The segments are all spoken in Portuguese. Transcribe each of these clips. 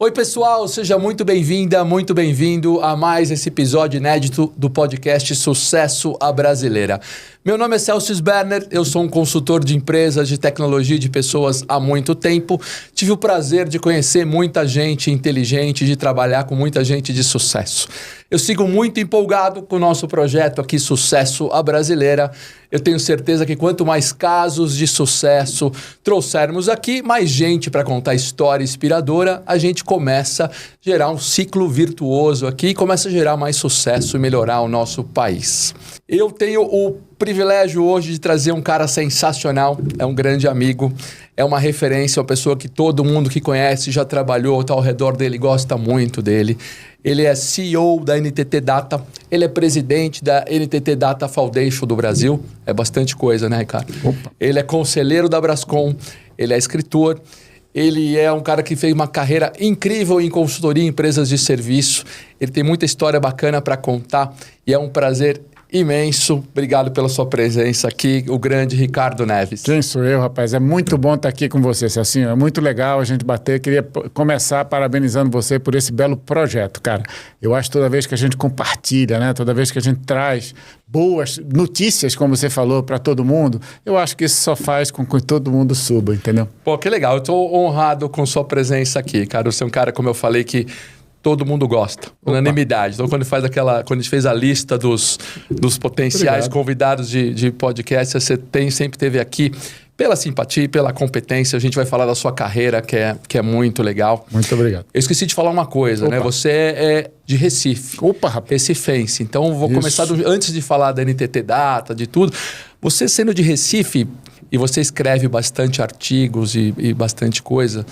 Oi pessoal, seja muito bem-vinda, muito bem-vindo a mais esse episódio inédito do podcast Sucesso à Brasileira. Meu nome é Celso Sberner, eu sou um consultor de empresas, de tecnologia e de pessoas há muito tempo. Tive o prazer de conhecer muita gente inteligente, de trabalhar com muita gente de sucesso. Eu sigo muito empolgado com o nosso projeto aqui, Sucesso à Brasileira. Eu tenho certeza que quanto mais casos de sucesso trouxermos aqui, mais gente para contar história inspiradora, a gente começa a gerar um ciclo virtuoso aqui e começa a gerar mais sucesso e melhorar o nosso país. Eu tenho o privilégio hoje de trazer um cara sensacional, é um grande amigo, é uma referência, uma pessoa que todo mundo que conhece já trabalhou, está ao redor dele, gosta muito dele. Ele é CEO da NTT Data, ele é presidente da NTT Data Foundation do Brasil, é bastante coisa, né, Ricardo? Opa. Ele é conselheiro da Brascom, ele é escritor, ele é um cara que fez uma carreira incrível em consultoria em empresas de serviço, ele tem muita história bacana para contar e é um prazer imenso. Obrigado pela sua presença aqui, o grande Ricardo Neves. Quem sou eu, rapaz? É muito bom estar aqui com você, Celcinho. É muito legal a gente bater. Queria começar parabenizando você por esse belo projeto, cara. Eu acho que toda vez que a gente compartilha, né? Toda vez que a gente traz boas notícias, como você falou, para todo mundo, eu acho que isso só faz com que todo mundo suba, entendeu? Pô, que legal. Eu estou honrado com sua presença aqui, cara. Você é um cara, como eu falei, que todo mundo gosta, unanimidade. Então, quando a gente fez a lista dos potenciais convidados de podcast, você sempre teve aqui pela simpatia, pela competência. A gente vai falar da sua carreira, que é muito legal. Muito obrigado. Eu esqueci de falar uma coisa, né? Você é de Recife. Opa, rapaz. Recifense. Então, vou começar antes de falar da NTT Data, de tudo. Você sendo de Recife, e você escreve bastante artigos e bastante coisa.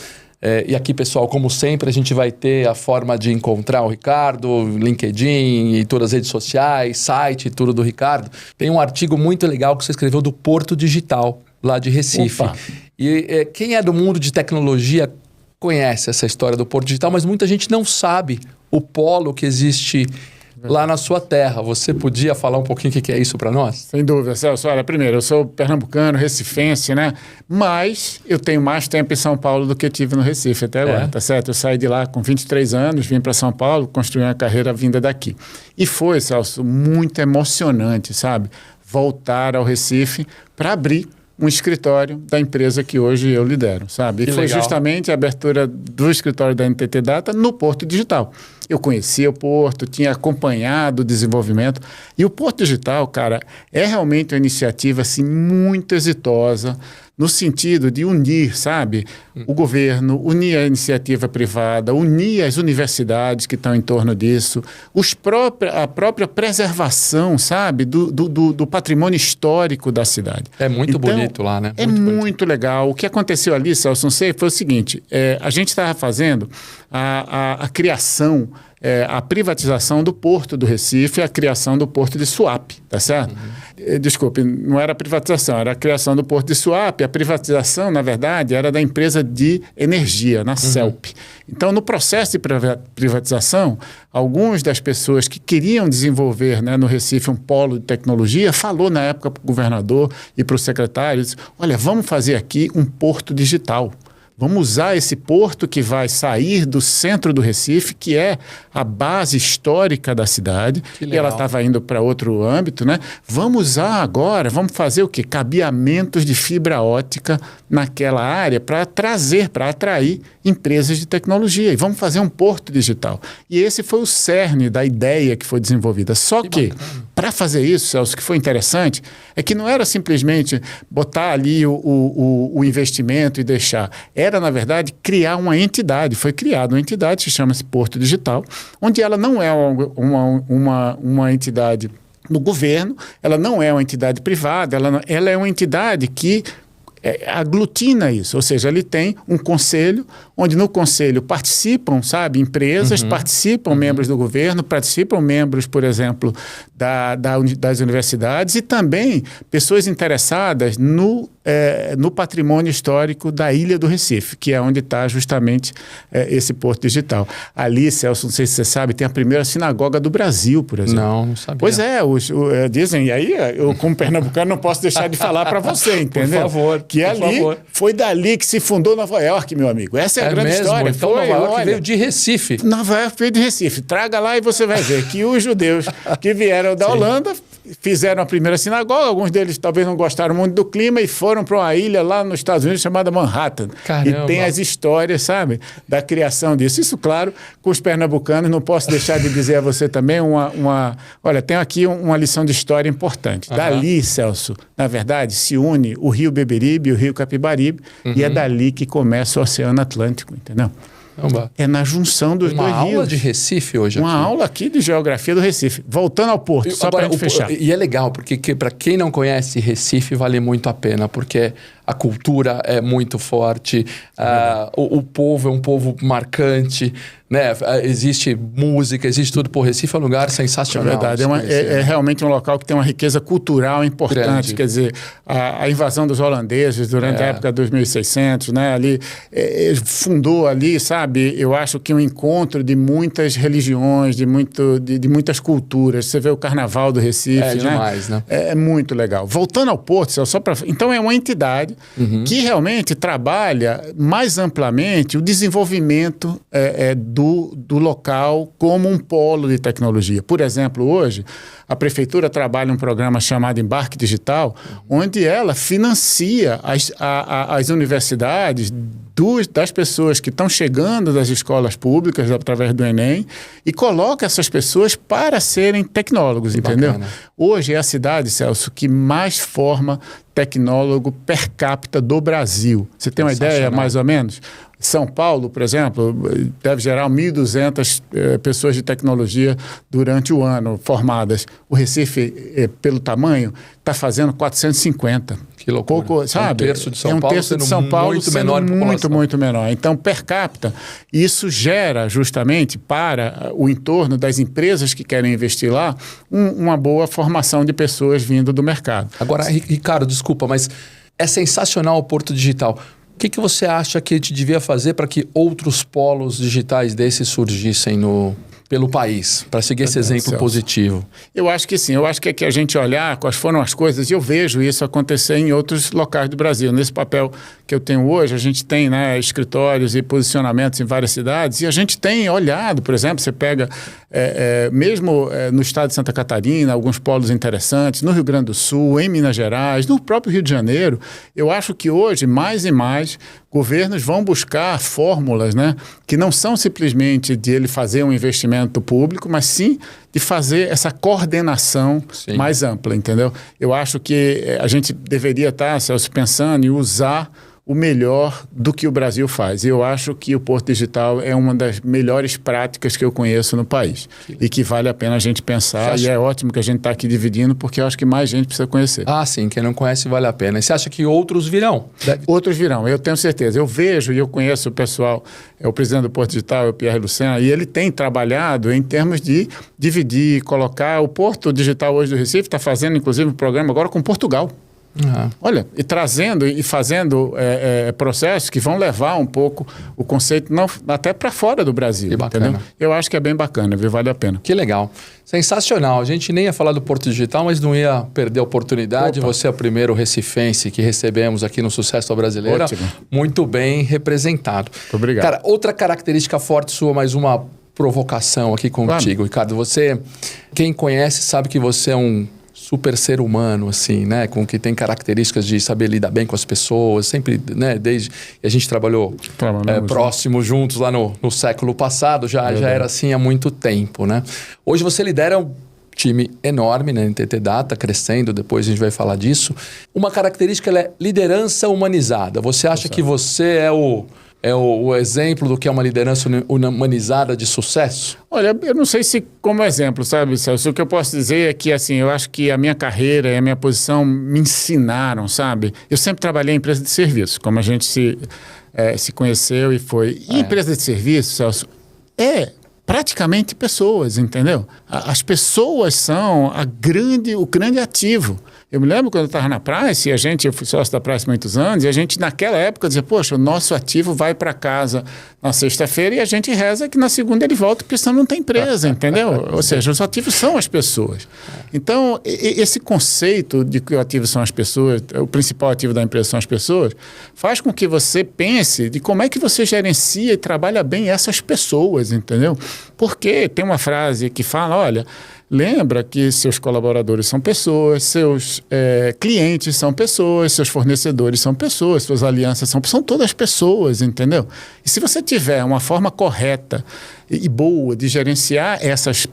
E aqui, pessoal, como sempre, a gente vai ter a forma de encontrar o Ricardo, LinkedIn e todas as redes sociais, site e tudo do Ricardo. Tem um artigo muito legal que você escreveu do Porto Digital, lá de Recife. Opa. E quem é do mundo de tecnologia conhece essa história do Porto Digital, mas muita gente não sabe o polo que existe lá na sua terra. Você podia falar um pouquinho o que é isso para nós? Sem dúvida, Celso. Olha, primeiro, eu sou pernambucano, recifense, né? Mas eu tenho mais tempo em São Paulo do que tive no Recife até agora, tá certo? Eu saí de lá com 23 anos, vim para São Paulo, construí uma carreira vinda daqui. E foi, Celso, muito emocionante, sabe? Voltar ao Recife para abrir um escritório da empresa que hoje eu lidero, sabe? E foi justamente a abertura do escritório da NTT Data no Porto Digital. Eu conhecia o Porto, tinha acompanhado o desenvolvimento. E o Porto Digital, cara, é realmente uma iniciativa assim, muito exitosa no sentido de unir, sabe, o governo, unir a iniciativa privada, unir as universidades que estão em torno disso, a própria preservação, sabe, do patrimônio histórico da cidade. É muito bonito lá, né? Muito legal. O que aconteceu ali, Celso, não sei, foi o seguinte, a gente estava fazendo a criação, a privatização do Porto do Recife e a criação do Porto de Suape, tá certo? Desculpe, não era a privatização, era a criação do Porto de Suape. A privatização, na verdade, era da empresa de energia, na CELP. Então, no processo de privatização, algumas das pessoas que queriam desenvolver, né, no Recife um polo de tecnologia, falou na época para o governador e para o secretário, disse, olha, vamos fazer aqui um porto digital. Vamos usar esse porto que vai sair do centro do Recife, que é a base histórica da cidade, e ela estava indo para outro âmbito, né? Vamos usar agora, vamos fazer o quê? Cabeamentos de fibra ótica naquela área para atrair empresas de tecnologia. E vamos fazer um porto digital. E esse foi o cerne da ideia que foi desenvolvida. Só que para fazer isso, Celso, o que foi interessante é que não era simplesmente botar ali o investimento e deixar. Era, na verdade, criar uma entidade. Foi criada uma entidade que chama-se Porto Digital, onde ela não é uma entidade do governo, ela não é uma entidade privada, ela é uma entidade que aglutina isso, ou seja, ele tem um conselho, onde no conselho participam, sabe, empresas, participam membros do governo, participam membros, por exemplo, das universidades e também pessoas interessadas no no patrimônio histórico da Ilha do Recife, que é onde está justamente esse porto digital. Ali, Celso, não sei se você sabe, tem a primeira sinagoga do Brasil, por exemplo. Não sabia. Pois é, dizem, e aí eu como pernambucano não posso deixar de falar para você, entendeu? Por favor. Que foi dali que se fundou Nova York, meu amigo. Essa é a grande mesmo? história. Então Nova York veio de Recife. Nova York veio de Recife. Traga lá e você vai ver que os judeus que vieram da Holanda fizeram a primeira sinagoga, alguns deles talvez não gostaram muito do clima e foram para uma ilha lá nos Estados Unidos chamada Manhattan. Caramba. E tem as histórias, sabe, da criação disso. Isso, claro, com os pernambucanos, não posso deixar de dizer a você também olha, tem aqui uma lição de história importante. Dali, Celso, na verdade, se une o Rio Beberibe e o Rio Capibaribe e é dali que começa o Oceano Atlântico, entendeu? É na junção dos dois rios. Uma aula de Recife hoje aqui. Uma aula aqui de geografia do Recife. Voltando ao porto, só para a gente fechar. E é legal, porque para quem não conhece Recife, vale muito a pena, porque a cultura é muito forte, o povo é um povo marcante, né? Existe música, existe tudo. Pô, Recife é um lugar sensacional. É verdade, é realmente um local que tem uma riqueza cultural importante. Grande. Quer dizer, a invasão dos holandeses durante a época de 2600, né? Ali, fundou ali, sabe? Eu acho que um encontro de muitas religiões, de muitas culturas. Você vê o Carnaval do Recife, né? Demais, né? É muito legal. Voltando ao Porto, só para... Então, é uma entidade que realmente trabalha mais amplamente o desenvolvimento do local como um polo de tecnologia. Por exemplo, hoje, a Prefeitura trabalha um programa chamado Embarque Digital, onde ela financia as universidades das pessoas que estão chegando das escolas públicas através do Enem e coloca essas pessoas para serem tecnólogos, entendeu? Bacana. Hoje é a cidade, Celso, que mais forma tecnólogo per capita do Brasil. Você tem uma ideia, mais ou menos? São Paulo, por exemplo, deve gerar 1.200 pessoas de tecnologia durante o ano formadas. O Recife, pelo tamanho, está fazendo 450. Que loucura. Pouco, sabe? É um terço de São Paulo, terço de São Paulo muito menor muito menor. Então, per capita, isso gera justamente para o entorno das empresas que querem investir lá uma boa formação de pessoas vindo do mercado. Agora, Ricardo, desculpa, mas é sensacional o Porto Digital. O que você acha que a gente devia fazer para que outros polos digitais desses surgissem pelo país, para seguir esse exemplo positivo? Eu acho que sim. Eu acho que é que a gente olhar quais foram as coisas, e eu vejo isso acontecer em outros locais do Brasil. Nesse papel que eu tenho hoje, a gente tem, né, escritórios e posicionamentos em várias cidades, e a gente tem olhado, por exemplo, você pega mesmo no estado de Santa Catarina, alguns polos interessantes, no Rio Grande do Sul, em Minas Gerais, no próprio Rio de Janeiro. Eu acho que hoje, mais e mais, governos vão buscar fórmulas, né, que não são simplesmente de ele fazer um investimento público, mas sim de fazer essa coordenação mais ampla, entendeu? Eu acho que a gente deveria estar, Celso, pensando em usar o melhor do que o Brasil faz. E eu acho que o Porto Digital é uma das melhores práticas que eu conheço no país e que vale a pena a gente pensar. E é ótimo que a gente está aqui dividindo, porque eu acho que mais gente precisa conhecer. Ah, sim. Quem não conhece vale a pena. E você acha que outros virão? Outros virão, eu tenho certeza. Eu vejo e eu conheço o pessoal, o presidente do Porto Digital, o Pierre Lucena, e ele tem trabalhado em termos de dividir, colocar. O Porto Digital hoje do Recife está fazendo, inclusive, um programa agora com Portugal. Olha, e trazendo e fazendo processos que vão levar um pouco o conceito até para fora do Brasil. Entendeu? Eu acho que é bem bacana, viu? Vale a pena. Que legal. Sensacional. A gente nem ia falar do Porto Digital, mas não ia perder a oportunidade. Você é o primeiro recifense que recebemos aqui no Sucesso Brasileira. Ótimo. Muito bem representado. Muito obrigado. Cara, outra característica forte sua, mais uma provocação aqui contigo, Ricardo. Quem conhece sabe que você é um super ser humano, assim, né? Com que tem características de saber lidar bem com as pessoas, sempre, né? Desde que a gente trabalhou próximo juntos lá no século passado, já era assim há muito tempo, né? Hoje você lidera um time enorme, né? NTT Data, crescendo, depois a gente vai falar disso. Uma característica é liderança humanizada. Você acha que você é o exemplo do que é uma liderança humanizada de sucesso? Olha, eu não sei se como exemplo, sabe, Celso? O que eu posso dizer é que, assim, eu acho que a minha carreira e a minha posição me ensinaram, sabe? Eu sempre trabalhei em empresa de serviço, como a gente se conheceu e foi. E empresa de serviço, Celso, praticamente pessoas, entendeu? As pessoas são o grande ativo. Eu me lembro quando eu estava na Price, eu fui sócio da Price há muitos anos, e a gente naquela época dizia, poxa, o nosso ativo vai para casa na sexta-feira e a gente reza que na segunda ele volta, porque senão não tem empresa, entendeu? Ou seja, os ativos são as pessoas. Então, esse conceito de que o ativo são as pessoas, o principal ativo da empresa são as pessoas, faz com que você pense de como é que você gerencia e trabalha bem essas pessoas, entendeu? Porque tem uma frase que fala, olha, lembra que seus colaboradores são pessoas, seus clientes são pessoas, seus fornecedores são pessoas, suas alianças são todas pessoas, entendeu? E se você tiver uma forma correta e boa de gerenciar essas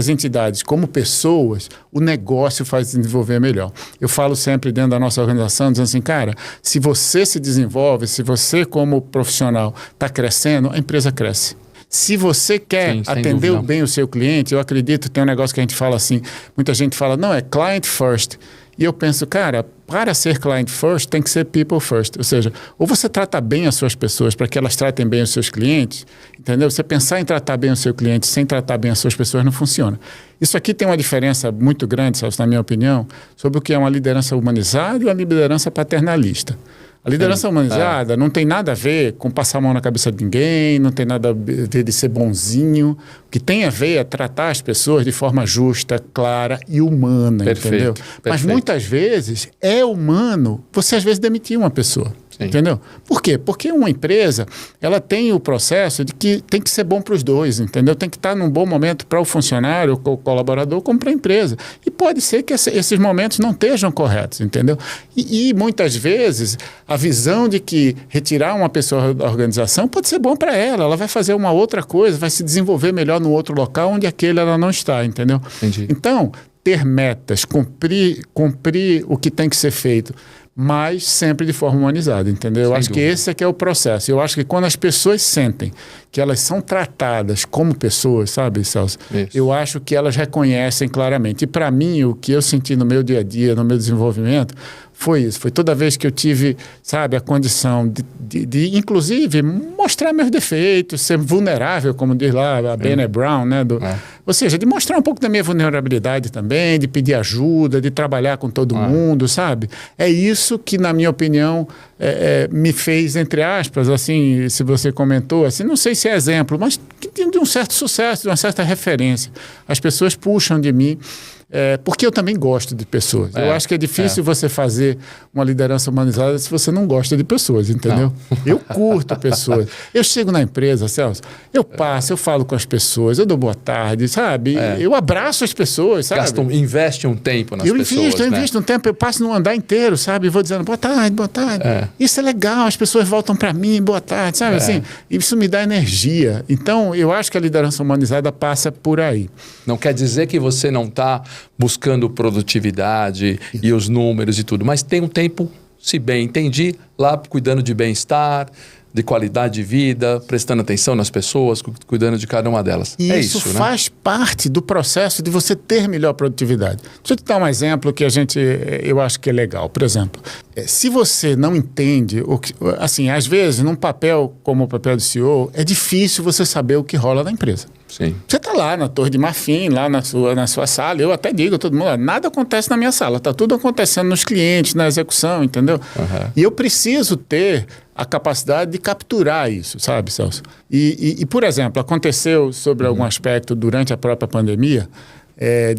entidades como pessoas, o negócio faz se desenvolver melhor. Eu falo sempre dentro da nossa organização, dizendo assim, cara, se você se desenvolve, se você como profissional está crescendo, a empresa cresce. Se você quer atender bem o seu cliente, eu acredito, tem um negócio que a gente fala assim, muita gente fala, não, é client first. E eu penso, cara, para ser client first, tem que ser people first. Ou seja, ou você trata bem as suas pessoas para que elas tratem bem os seus clientes, entendeu? Você pensar em tratar bem o seu cliente sem tratar bem as suas pessoas não funciona. Isso aqui tem uma diferença muito grande, Celso, na minha opinião, sobre o que é uma liderança humanizada e uma liderança paternalista. A liderança humanizada não tem nada a ver com passar a mão na cabeça de ninguém, não tem nada a ver de ser bonzinho. O que tem a ver é tratar as pessoas de forma justa, clara e humana, entendeu? Mas muitas vezes é humano você às vezes demitir uma pessoa. Entendeu? Por quê? Porque uma empresa, ela tem o processo de que tem que ser bom para os dois, entendeu? Tem que estar num bom momento para o funcionário, o colaborador, como para a empresa. E pode ser que esses momentos não estejam corretos, entendeu? E muitas vezes a visão de que retirar uma pessoa da organização pode ser bom para ela. Ela vai fazer uma outra coisa, vai se desenvolver melhor no outro local onde aquele ela não está, entendeu? Entendi. Então, ter metas, cumprir o que tem que ser feito, mas sempre de forma humanizada, entendeu? Eu acho que esse é que é o processo. Eu acho que quando as pessoas sentem que elas são tratadas como pessoas, sabe, Celso? Isso. Eu acho que elas reconhecem claramente. E para mim, o que eu senti no meu dia a dia, no meu desenvolvimento, foi isso. Foi toda vez que eu tive, sabe, a condição de inclusive, mostrar meus defeitos, ser vulnerável, como diz lá a Brené Brown, né? Ou seja, de mostrar um pouco da minha vulnerabilidade também, de pedir ajuda, de trabalhar com todo mundo, sabe? É isso que, na minha opinião, me fez, entre aspas, assim, se você comentou, assim, não sei se é exemplo, mas de um certo sucesso, de uma certa referência. As pessoas puxam de mim. Porque eu também gosto de pessoas. Eu acho que é difícil você fazer uma liderança humanizada se você não gosta de pessoas, entendeu? Eu curto pessoas. Eu chego na empresa, Celso, eu passo, eu falo com as pessoas, eu dou boa tarde, sabe? Eu abraço as pessoas, sabe? Investe um tempo nas pessoas. Eu invisto um tempo, eu passo no andar inteiro, sabe? E vou dizendo boa tarde, boa tarde. Isso é legal, as pessoas voltam para mim, boa tarde, sabe? Assim, isso me dá energia. Então, eu acho que a liderança humanizada passa por aí. Não quer dizer que você não está buscando produtividade e os números e tudo, mas tem um tempo, se bem entendi, lá cuidando de bem-estar, de qualidade de vida, prestando atenção nas pessoas, cuidando de cada uma delas. E isso faz parte do processo de você ter melhor produtividade. Deixa eu te dar um exemplo que eu acho que é legal. Por exemplo, se você não entende, assim, às vezes, num papel como o papel de CEO, é difícil você saber o que rola na empresa. Sim. Você está lá na Torre de Marfim, lá na sua sala, eu até digo a todo mundo, nada acontece na minha sala, está tudo acontecendo nos clientes, na execução, entendeu? E eu preciso ter a capacidade de capturar isso, sabe, Celso? E por exemplo, aconteceu sobre algum aspecto durante a própria pandemia,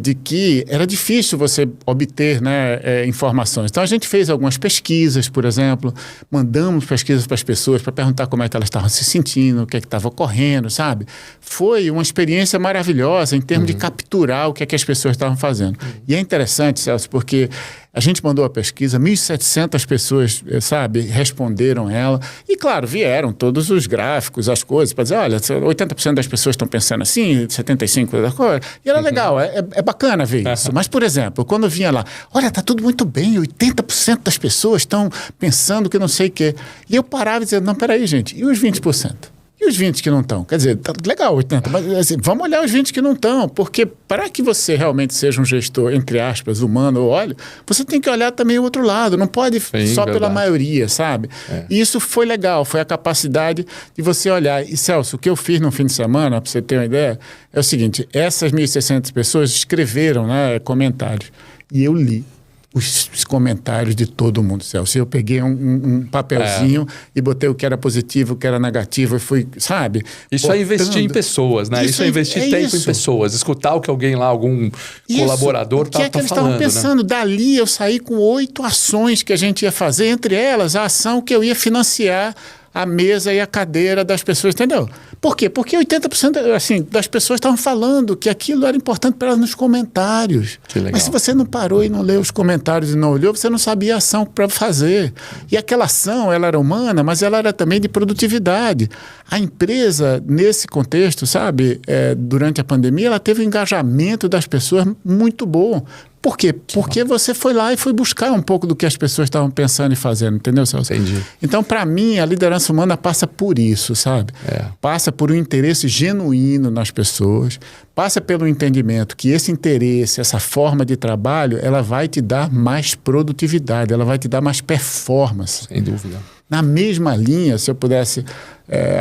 de que era difícil você obter, né, informações. Então, a gente fez algumas pesquisas, por exemplo, mandamos pesquisas para as pessoas para perguntar como é que elas estavam se sentindo, o que é que estava ocorrendo, sabe? Foi uma experiência maravilhosa em termos de capturar o que é que as pessoas estavam fazendo. E é interessante, Celso, porque a gente mandou a pesquisa, 1.700 pessoas, sabe, responderam ela. E, claro, vieram todos os gráficos, as coisas, para dizer, olha, 80% das pessoas estão pensando assim, 75% da coisa. E era legal, é bacana ver isso. Mas, por exemplo, quando vinha lá, olha, está tudo muito bem, 80% das pessoas estão pensando que não sei o quê. E eu parava e dizia, não, peraí, gente, e os 20%? E os 20 que não estão? Quer dizer, tá legal, 80, mas assim, vamos olhar os 20 que não estão, porque para que você realmente seja um gestor, entre aspas, humano ou óleo, você tem que olhar também o outro lado, não pode só verdade. Pela maioria, sabe? E isso foi legal, foi a capacidade de você olhar. E, Celso, o que eu fiz no fim de semana, para você ter uma ideia, é o seguinte, essas 1.600 pessoas escreveram, né, comentários, e eu li. os comentários de todo mundo, Celso. Eu peguei um papelzinho e botei o que era positivo, o que era negativo, e fui, sabe? Isso é investir em pessoas, né? Isso é investir tempo em pessoas. Escutar o que alguém lá, algum colaborador está falando. O que é que eles estavam pensando? Né? Dali eu saí com 8 ações que a gente ia fazer, entre elas a ação que eu ia financiar a mesa e a cadeira das pessoas, entendeu? Por quê? Porque 80% assim, das pessoas estavam falando que aquilo era importante para elas nos comentários. Que legal. Mas se você não parou e não leu os comentários e não olhou, você não sabia a ação para fazer. E aquela ação, ela era humana, mas ela era também de produtividade. A empresa, nesse contexto, sabe, durante a pandemia, ela teve um engajamento das pessoas muito bom. Por quê? Porque você foi lá e foi buscar um pouco do que as pessoas estavam pensando e fazendo, entendeu, Celso? Entendi. Então, para mim, a liderança humana passa por isso, sabe? Passa por um interesse genuíno nas pessoas, passa pelo entendimento que esse interesse, essa forma de trabalho, ela vai te dar mais produtividade, ela vai te dar mais performance. Sem dúvida. Na mesma linha, se eu pudesse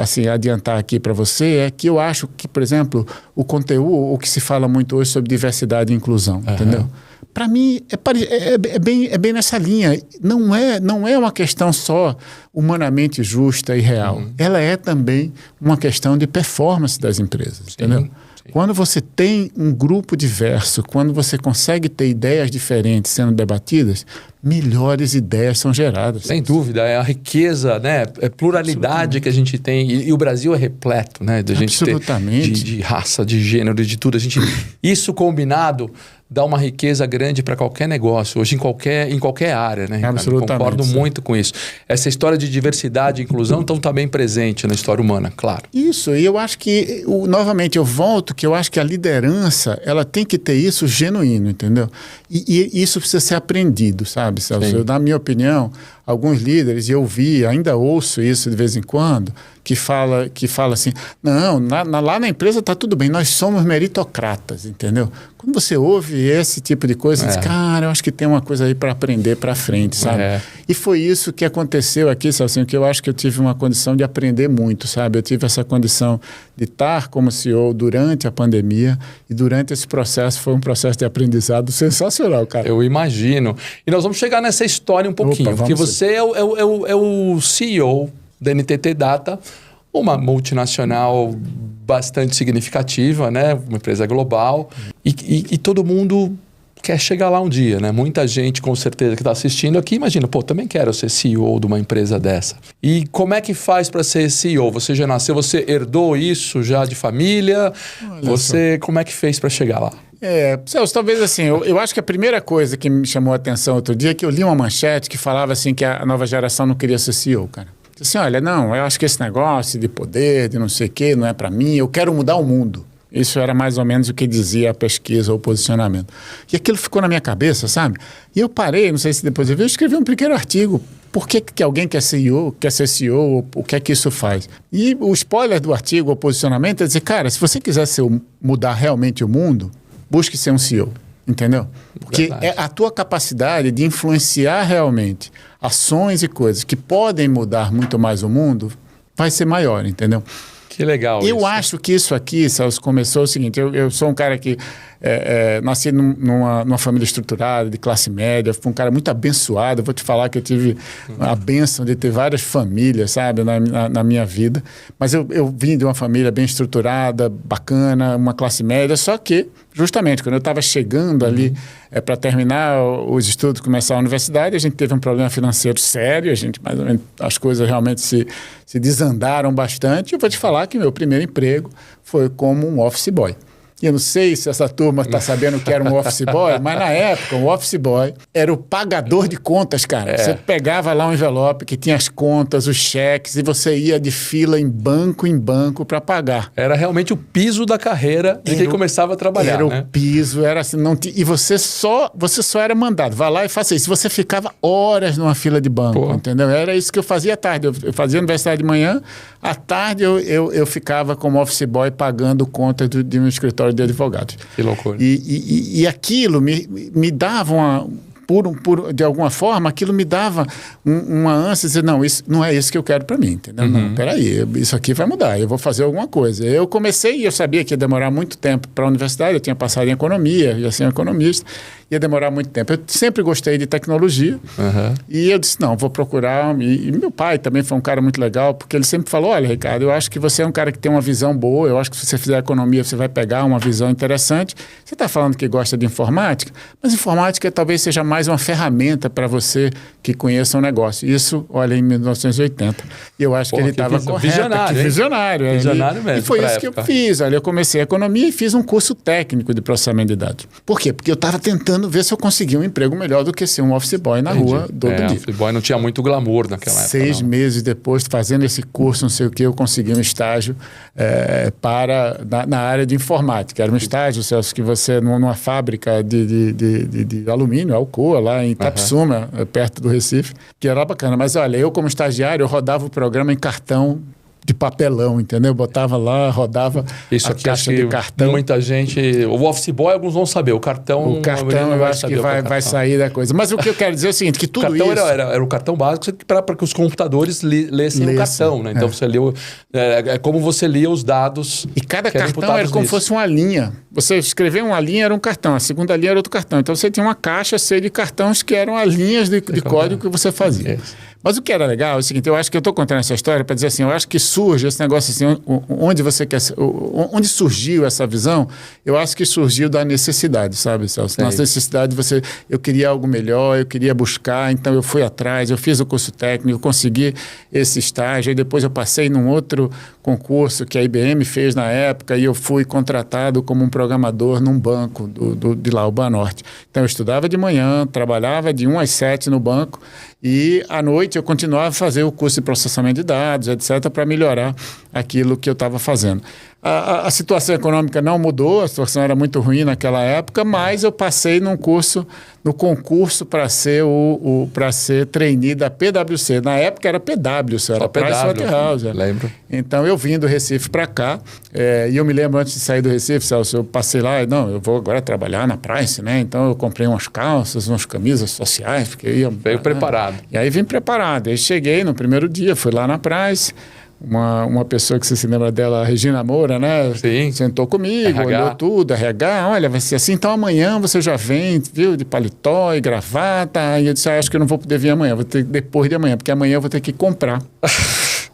assim, adiantar aqui para você, é que eu acho que, por exemplo, o conteúdo, o que se fala muito hoje sobre diversidade e inclusão, entendeu? Para mim, é bem nessa linha. Não é uma questão só humanamente justa e real. Ela é também uma questão de performance das empresas, entendeu? Sim. Quando você tem um grupo diverso, quando você consegue ter ideias diferentes sendo debatidas, melhores ideias são geradas. Sem dúvida, é a riqueza, né? É pluralidade que a gente tem. E o Brasil é repleto, né? De gente ter de raça, de gênero, de tudo. Isso combinado dá uma riqueza grande para qualquer negócio, hoje em qualquer área, né, Ricardo? Absolutamente. Concordo muito com isso. Essa história de diversidade e inclusão então está bem presente na história humana, claro. Isso, e eu acho que, novamente, eu volto que eu acho que a liderança, ela tem que ter isso genuíno, entendeu? E isso precisa ser aprendido, sabe, Celso? Na minha opinião, alguns líderes, e eu ainda ouço isso de vez em quando, que fala assim, não, lá na empresa está tudo bem, nós somos meritocratas, entendeu? Quando você ouve esse tipo de coisa, você diz, cara, eu acho que tem uma coisa aí para aprender para frente, sabe? E foi isso que aconteceu aqui, Celso, que eu acho que eu tive uma condição de aprender muito, sabe? Eu tive essa condição de estar como CEO durante a pandemia, e durante esse processo foi um processo de aprendizado sensacional, cara. Eu imagino. E nós vamos chegar nessa história um pouquinho, porque você é o CEO da NTT Data, uma multinacional bastante significativa, né? Uma empresa global, e todo mundo quer chegar lá um dia, né? Muita gente, com certeza, que está assistindo aqui, imagina, também quero ser CEO de uma empresa dessa. E como é que faz para ser CEO? Você já nasceu, você herdou isso já de família? Como é que fez para chegar lá? Celso, talvez assim, eu acho que a primeira coisa que me chamou a atenção outro dia é que eu li uma manchete que falava assim que a nova geração não queria ser CEO, cara. Assim, olha, não, eu acho que esse negócio de poder, de não sei o quê, não é para mim, eu quero mudar o mundo. Isso era mais ou menos o que dizia a pesquisa ou o posicionamento. E aquilo ficou na minha cabeça, sabe? E eu parei, não sei se depois eu vi, eu escrevi um pequeno artigo. Por que alguém quer ser CEO, o que é que isso faz? E o spoiler do artigo, o posicionamento, é dizer, cara, se você quiser mudar realmente o mundo, busque ser um CEO, entendeu? Porque é a tua capacidade de influenciar realmente ações e coisas que podem mudar muito mais o mundo vai ser maior, entendeu? Que legal. Eu acho que isso aqui, Celso, começou o seguinte, eu sou um cara que nasci numa família estruturada, de classe média, fui um cara muito abençoado, eu vou te falar que eu tive a bênção de ter várias famílias, sabe, na minha vida, mas eu vim de uma família bem estruturada, bacana, uma classe média, só que, justamente, quando eu estava chegando ali para terminar os estudos, começar a universidade, a gente teve um problema financeiro sério, mais ou menos, as coisas realmente se desandaram bastante, e eu vou te falar que meu primeiro emprego foi como um office boy. E eu não sei se essa turma está sabendo o que era um office boy, mas na época o office boy era o pagador de contas, cara. Você pegava lá um envelope que tinha as contas, os cheques, e você ia de fila em banco para pagar. Era realmente o piso da carreira de quem começava a trabalhar, era, né? O piso, era assim, e você só era mandado, vai lá e faça isso. Você ficava horas numa fila de banco, entendeu? Era isso que eu fazia à tarde. Eu fazia universidade de manhã, à tarde eu ficava como office boy pagando contas de um escritório de advogados. Que loucura. E aquilo me dava de alguma forma, aquilo me dava uma ânsia de dizer, não, isso não é isso que eu quero para mim, entendeu? Não, peraí, isso aqui vai mudar, eu vou fazer alguma coisa. Eu comecei e eu sabia que ia demorar muito tempo para a universidade, eu tinha passado em economia, ia ser um economista, ia demorar muito tempo. Eu sempre gostei de tecnologia e eu disse, não, vou procurar. E meu pai também foi um cara muito legal, porque ele sempre falou, olha, Ricardo, eu acho que você é um cara que tem uma visão boa, eu acho que se você fizer economia, você vai pegar uma visão interessante. Você está falando que gosta de informática, mas informática talvez seja mais uma ferramenta para você que conheça um negócio. Isso, olha, em 1980. E eu acho que ele estava correto. Visionário, visionário. Visionário mesmo. E foi isso que eu fiz. Olha, eu comecei a economia e fiz um curso técnico de processamento de dados. Por quê? Porque eu estava tentando ver se eu conseguia um emprego melhor do que ser um office boy na rua todo dia. Office boy não tinha muito glamour naquela época. 6 meses depois, fazendo esse curso, não sei o que, eu consegui um estágio na área de informática. Era um estágio, Celso, que você, numa fábrica de alumínio, Alcoa, lá em Itapsuma, perto do Recife, que era bacana. Mas olha, eu como estagiário, eu rodava o programa em cartão de papelão, entendeu? Botava lá, rodava isso a aqui, caixa de cartão. Muita gente... O office boy, alguns vão saber. O cartão eu acho que vai sair da coisa. Mas o que eu quero dizer é o seguinte, que tudo isso... Era o cartão básico para que os computadores lessem o cartão, né? Então você lia... É como você lia os dados... E cada cartão era como se fosse uma linha. Você escreveu uma linha, era um cartão. A segunda linha era outro cartão. Então você tinha uma caixa cheia de cartões que eram as linhas de código que você fazia. Mas o que era legal é o seguinte, eu acho que eu estou contando essa história para dizer assim, eu acho que surge esse negócio assim, onde surgiu essa visão, eu acho que surgiu da necessidade, sabe, Celso? Nossa necessidade de eu queria algo melhor, eu queria buscar, então eu fui atrás, eu fiz o curso técnico, consegui esse estágio, e depois eu passei num outro concurso que a IBM fez na época e eu fui contratado como um programador num banco de lá, o Banorte. Então eu estudava de manhã, trabalhava de 1 às 7 no banco e à noite eu continuava a fazer o curso de processamento de dados, etc., para melhorar aquilo que eu estava fazendo. A situação econômica não mudou, a situação era muito ruim naquela época, mas eu passei no concurso para ser trainee da PwC. Na época era PwC, era Pricewaterhouse. Lembro. Então eu vim do Recife para cá, e eu me lembro antes de sair do Recife, Celso, eu passei lá, eu vou agora trabalhar na Price, né? Então eu comprei umas calças, umas camisas sociais, porque eu ia... Veio preparado. E aí vim preparado. Aí cheguei no primeiro dia, fui lá na Price. Uma pessoa que você se lembra dela, a Regina Moura, né? Sim. Sentou comigo, RH. olhou tudo, RH, olha, vai ser assim, então amanhã você já vem, viu, de paletó e gravata. E eu disse, acho que eu não vou poder vir amanhã, vou ter depois de amanhã, porque amanhã eu vou ter que comprar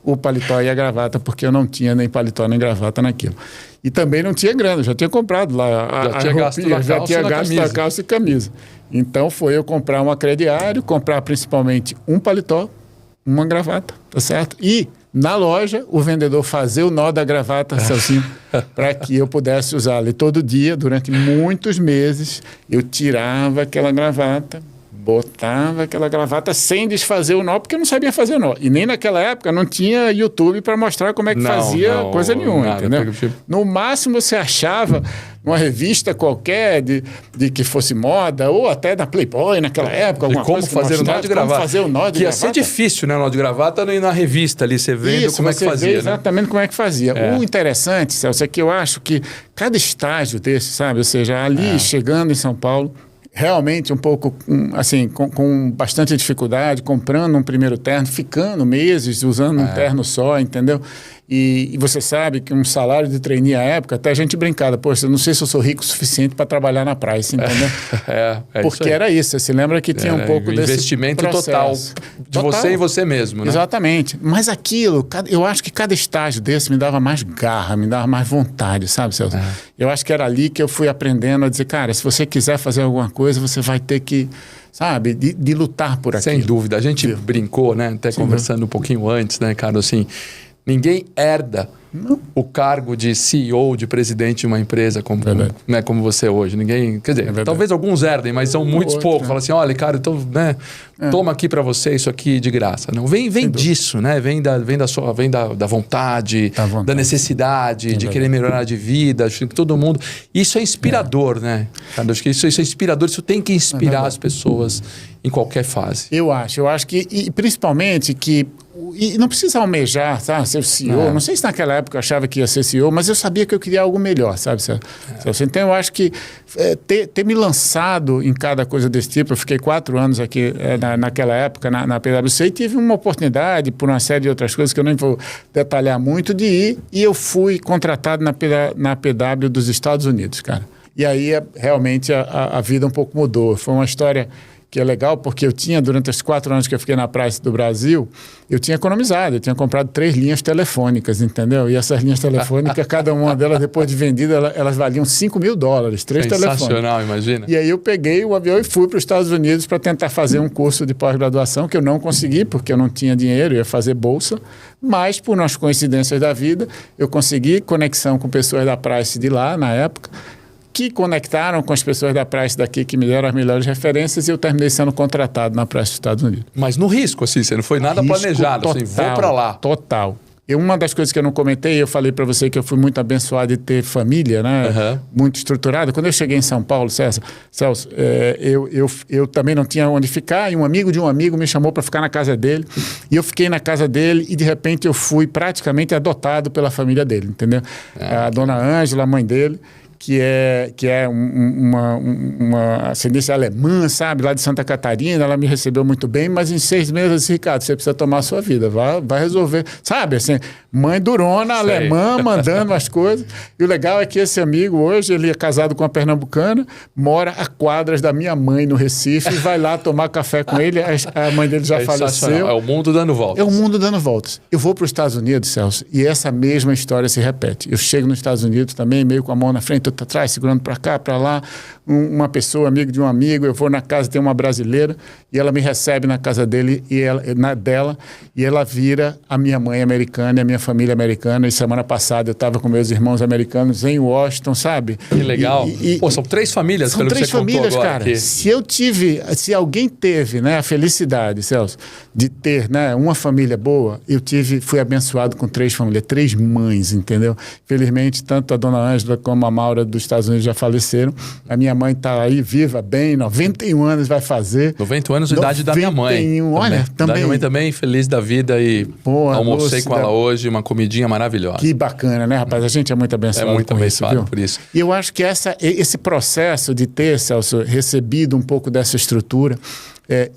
o paletó e a gravata, porque eu não tinha nem paletó nem gravata naquilo. E também não tinha grana, já tinha comprado lá já tinha gasto na calça e camisa. Então foi eu comprar uma crediário, comprar principalmente um paletó, uma gravata, tá certo? E na loja, o vendedor fazer o nó da gravata, Celcinho, para que eu pudesse usá-la. E todo dia, durante muitos meses, eu tirava aquela gravata, botava aquela gravata sem desfazer o nó, porque eu não sabia fazer o nó. E nem naquela época não tinha YouTube para mostrar como é que fazia coisa nenhuma, entendeu? No máximo você achava numa revista qualquer de que fosse moda, ou até da Playboy naquela época, alguma como coisa fazer o nó de gravata. Como fazer o nó de que ia gravata. ser difícil, né? O nó de gravata e na revista ali, você vendo como é que fazia. Né? Exatamente como é que fazia. O interessante, Celso, é que eu acho que cada estágio desse, sabe? Ou seja, ali chegando em São Paulo, realmente um pouco, assim, com bastante dificuldade, comprando um primeiro terno, ficando meses usando um terno só, entendeu? E você sabe que um salário de trainee à época, até a gente brincava, poxa, eu não sei se eu sou rico o suficiente para trabalhar na Price, entendeu? Porque isso era isso, você se lembra que tinha um pouco desse investimento total de você e você mesmo, né? Exatamente. Mas aquilo, eu acho que cada estágio desse me dava mais garra, me dava mais vontade, sabe, Celso? Eu acho que era ali que eu fui aprendendo a dizer, cara, se você quiser fazer alguma coisa, você vai ter que, sabe, de lutar por aquilo. Sem dúvida. A gente brincou, né? Até conversando um pouquinho antes, né, cara, assim... Ninguém herda o cargo de CEO, de presidente de uma empresa como você hoje. Ninguém, quer dizer, talvez alguns herdem, mas são muitos poucos. Fala assim, olha, cara, então, né, toma aqui para você isso aqui de graça. Não, vem disso, né? Vem da vontade, da necessidade, de querer melhorar de vida. Acho que todo mundo... Isso é inspirador, né? Cara, acho que isso é inspirador. Isso tem que inspirar as pessoas em qualquer fase. Eu acho que, e principalmente que E não precisa almejar, sabe, ser CEO. Não sei se naquela época eu achava que ia ser CEO, mas eu sabia que eu queria algo melhor, sabe? Então, eu acho que ter me lançado em cada coisa desse tipo, eu fiquei 4 anos aqui naquela época na PwC e tive uma oportunidade, por uma série de outras coisas que eu nem vou detalhar muito, de ir, e eu fui contratado na PW dos Estados Unidos, cara. E aí, realmente, a vida um pouco mudou. Foi uma história que é legal, porque eu tinha, durante os 4 anos que eu fiquei na Price do Brasil, eu tinha economizado, eu tinha comprado 3 linhas telefônicas, entendeu? E essas linhas telefônicas, cada uma delas, depois de vendida, elas valiam $5.000, 3 telefones. Sensacional, imagina. E aí eu peguei o avião e fui para os Estados Unidos para tentar fazer um curso de pós-graduação, que eu não consegui, porque eu não tinha dinheiro, eu ia fazer bolsa, mas, por umas coincidências da vida, eu consegui conexão com pessoas da Price de lá, na época, que conectaram com as pessoas da Price daqui, que me deram as melhores referências, e eu terminei sendo contratado na Price dos Estados Unidos. Mas no risco, assim, você não foi nada planejado, total, assim, vou para lá. Total. E uma das coisas que eu não comentei, eu falei para você que eu fui muito abençoado de ter família, né? Muito estruturada. Quando eu cheguei em São Paulo, Celso, eu também não tinha onde ficar, e um amigo de um amigo me chamou para ficar na casa dele, e eu fiquei na casa dele, e de repente eu fui praticamente adotado pela família dele, entendeu? A dona Ângela, a mãe dele, que é uma ascendência alemã, sabe, lá de Santa Catarina, ela me recebeu muito bem, mas em 6 meses eu disse, Ricardo, você precisa tomar a sua vida, vai resolver, sabe, assim, mãe durona, alemã, mandando as coisas, e o legal é que esse amigo hoje, ele é casado com uma pernambucana, mora a quadras da minha mãe no Recife, e vai lá tomar café com ele, a mãe dele já faleceu. É o mundo dando voltas. É o mundo dando voltas. Eu vou para os Estados Unidos, Celso, e essa mesma história se repete. Eu chego nos Estados Unidos também, meio com a mão na frente, outra atrás, segurando para cá, para lá, uma pessoa, amigo de um amigo, eu vou na casa, tem uma brasileira, e ela me recebe na casa dele, dela, e ela vira a minha mãe americana e a minha família americana, e semana passada eu estava com meus irmãos americanos em Washington, sabe? Que legal. Pô, são 3 famílias, são pelo 3 que você famílias, contou agora cara. Aqui. Se alguém teve, né, a felicidade, Celso, de ter, né, uma família boa, fui abençoado com 3 famílias, 3 mães, entendeu? Felizmente, tanto a dona Ângela como a Maura dos Estados Unidos já faleceram. A minha mãe está aí viva, bem, 91 anos vai fazer. 91 anos, a idade da minha mãe. Olha, também. Da minha mãe também, feliz da vida, e almocei com ela hoje, uma comidinha maravilhosa. Que bacana, né, rapaz? A gente é muito abençoado. É muito abençoado isso, por isso. E eu acho que esse processo de ter, Celso, recebido um pouco dessa estrutura,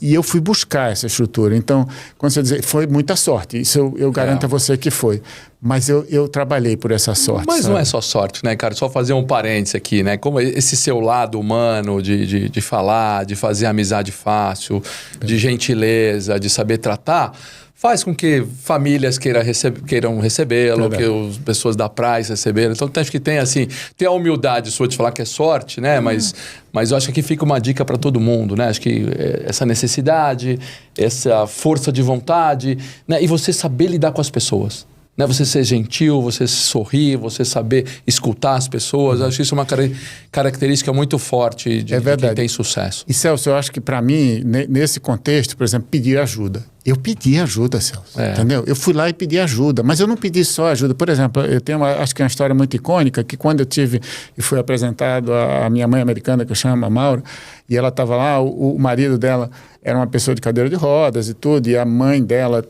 e eu fui buscar essa estrutura. Então, quando você diz, foi muita sorte. Isso eu garanto a você que foi. Mas eu trabalhei por essa sorte. Mas sabe? não é só sorte, né, cara? Só fazer um parênteses aqui, né? Como esse seu lado humano de falar, de fazer amizade fácil, de gentileza, de saber tratar, faz com que famílias queiram recebê-lo, que as pessoas da Price receberam. Então, acho que tem a humildade sua de falar que é sorte, né? Mas eu acho que aqui fica uma dica para todo mundo, né? Acho que essa necessidade, essa força de vontade, né? E você saber lidar com as pessoas. Né? Você ser gentil, você sorrir, você saber escutar as pessoas. Acho que isso é uma característica muito forte de quem tem sucesso. E, Celso, eu acho que para mim, nesse contexto, por exemplo, pedir ajuda. Eu pedi ajuda, Celso, entendeu? Eu fui lá e pedi ajuda, mas eu não pedi só ajuda. Por exemplo, eu tenho acho que é uma história muito icônica, que quando eu tive e fui apresentado a minha mãe americana, que eu chamo a Maura, e ela estava lá, o marido dela era uma pessoa de cadeira de rodas e tudo, e a mãe dela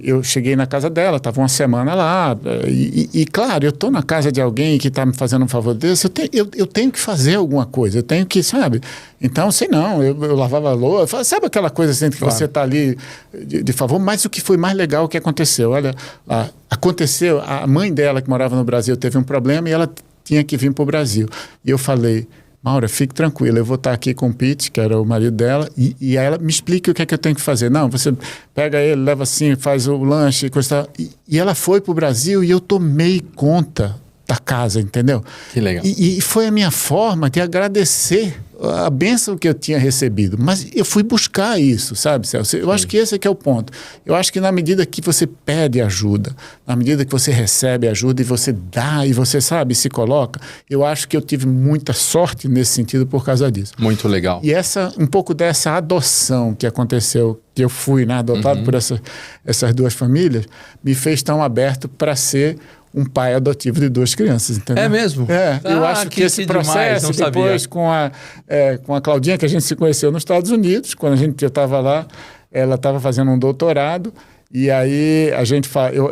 eu cheguei na casa dela, estava uma semana lá, e claro, eu estou na casa de alguém que está me fazendo um favor desse, eu tenho que fazer alguma coisa, eu tenho que, sabe? Então, sei não, eu lavava a louça, sabe aquela coisa assim que você está ali de favor, mas o que foi mais legal que aconteceu, olha, aconteceu, a mãe dela que morava no Brasil teve um problema e ela tinha que vir para o Brasil, e eu falei, Maura, fique tranquila, eu vou estar aqui com o Pete, que era o marido dela, e aí ela me explica o que é que eu tenho que fazer. Não, você pega ele, leva assim, faz o lanche, coisa e ela foi para o Brasil e eu tomei conta da casa, entendeu? Que legal. E foi a minha forma de agradecer a bênção que eu tinha recebido. Mas eu fui buscar isso, sabe, Celso? Eu acho que esse é que é o ponto. Eu acho que na medida que você pede ajuda, na medida que você recebe ajuda e você dá e você, sabe, se coloca, eu acho que eu tive muita sorte nesse sentido por causa disso. Muito legal. E um pouco dessa adoção que aconteceu, que eu fui, né, adotado por essas 2 famílias, me fez tão aberto para ser um pai adotivo de 2 crianças, entendeu? É mesmo? Eu acho que esse processo, depois com a Claudinha, que a gente se conheceu nos Estados Unidos, quando eu estava lá, ela estava fazendo um doutorado, E aí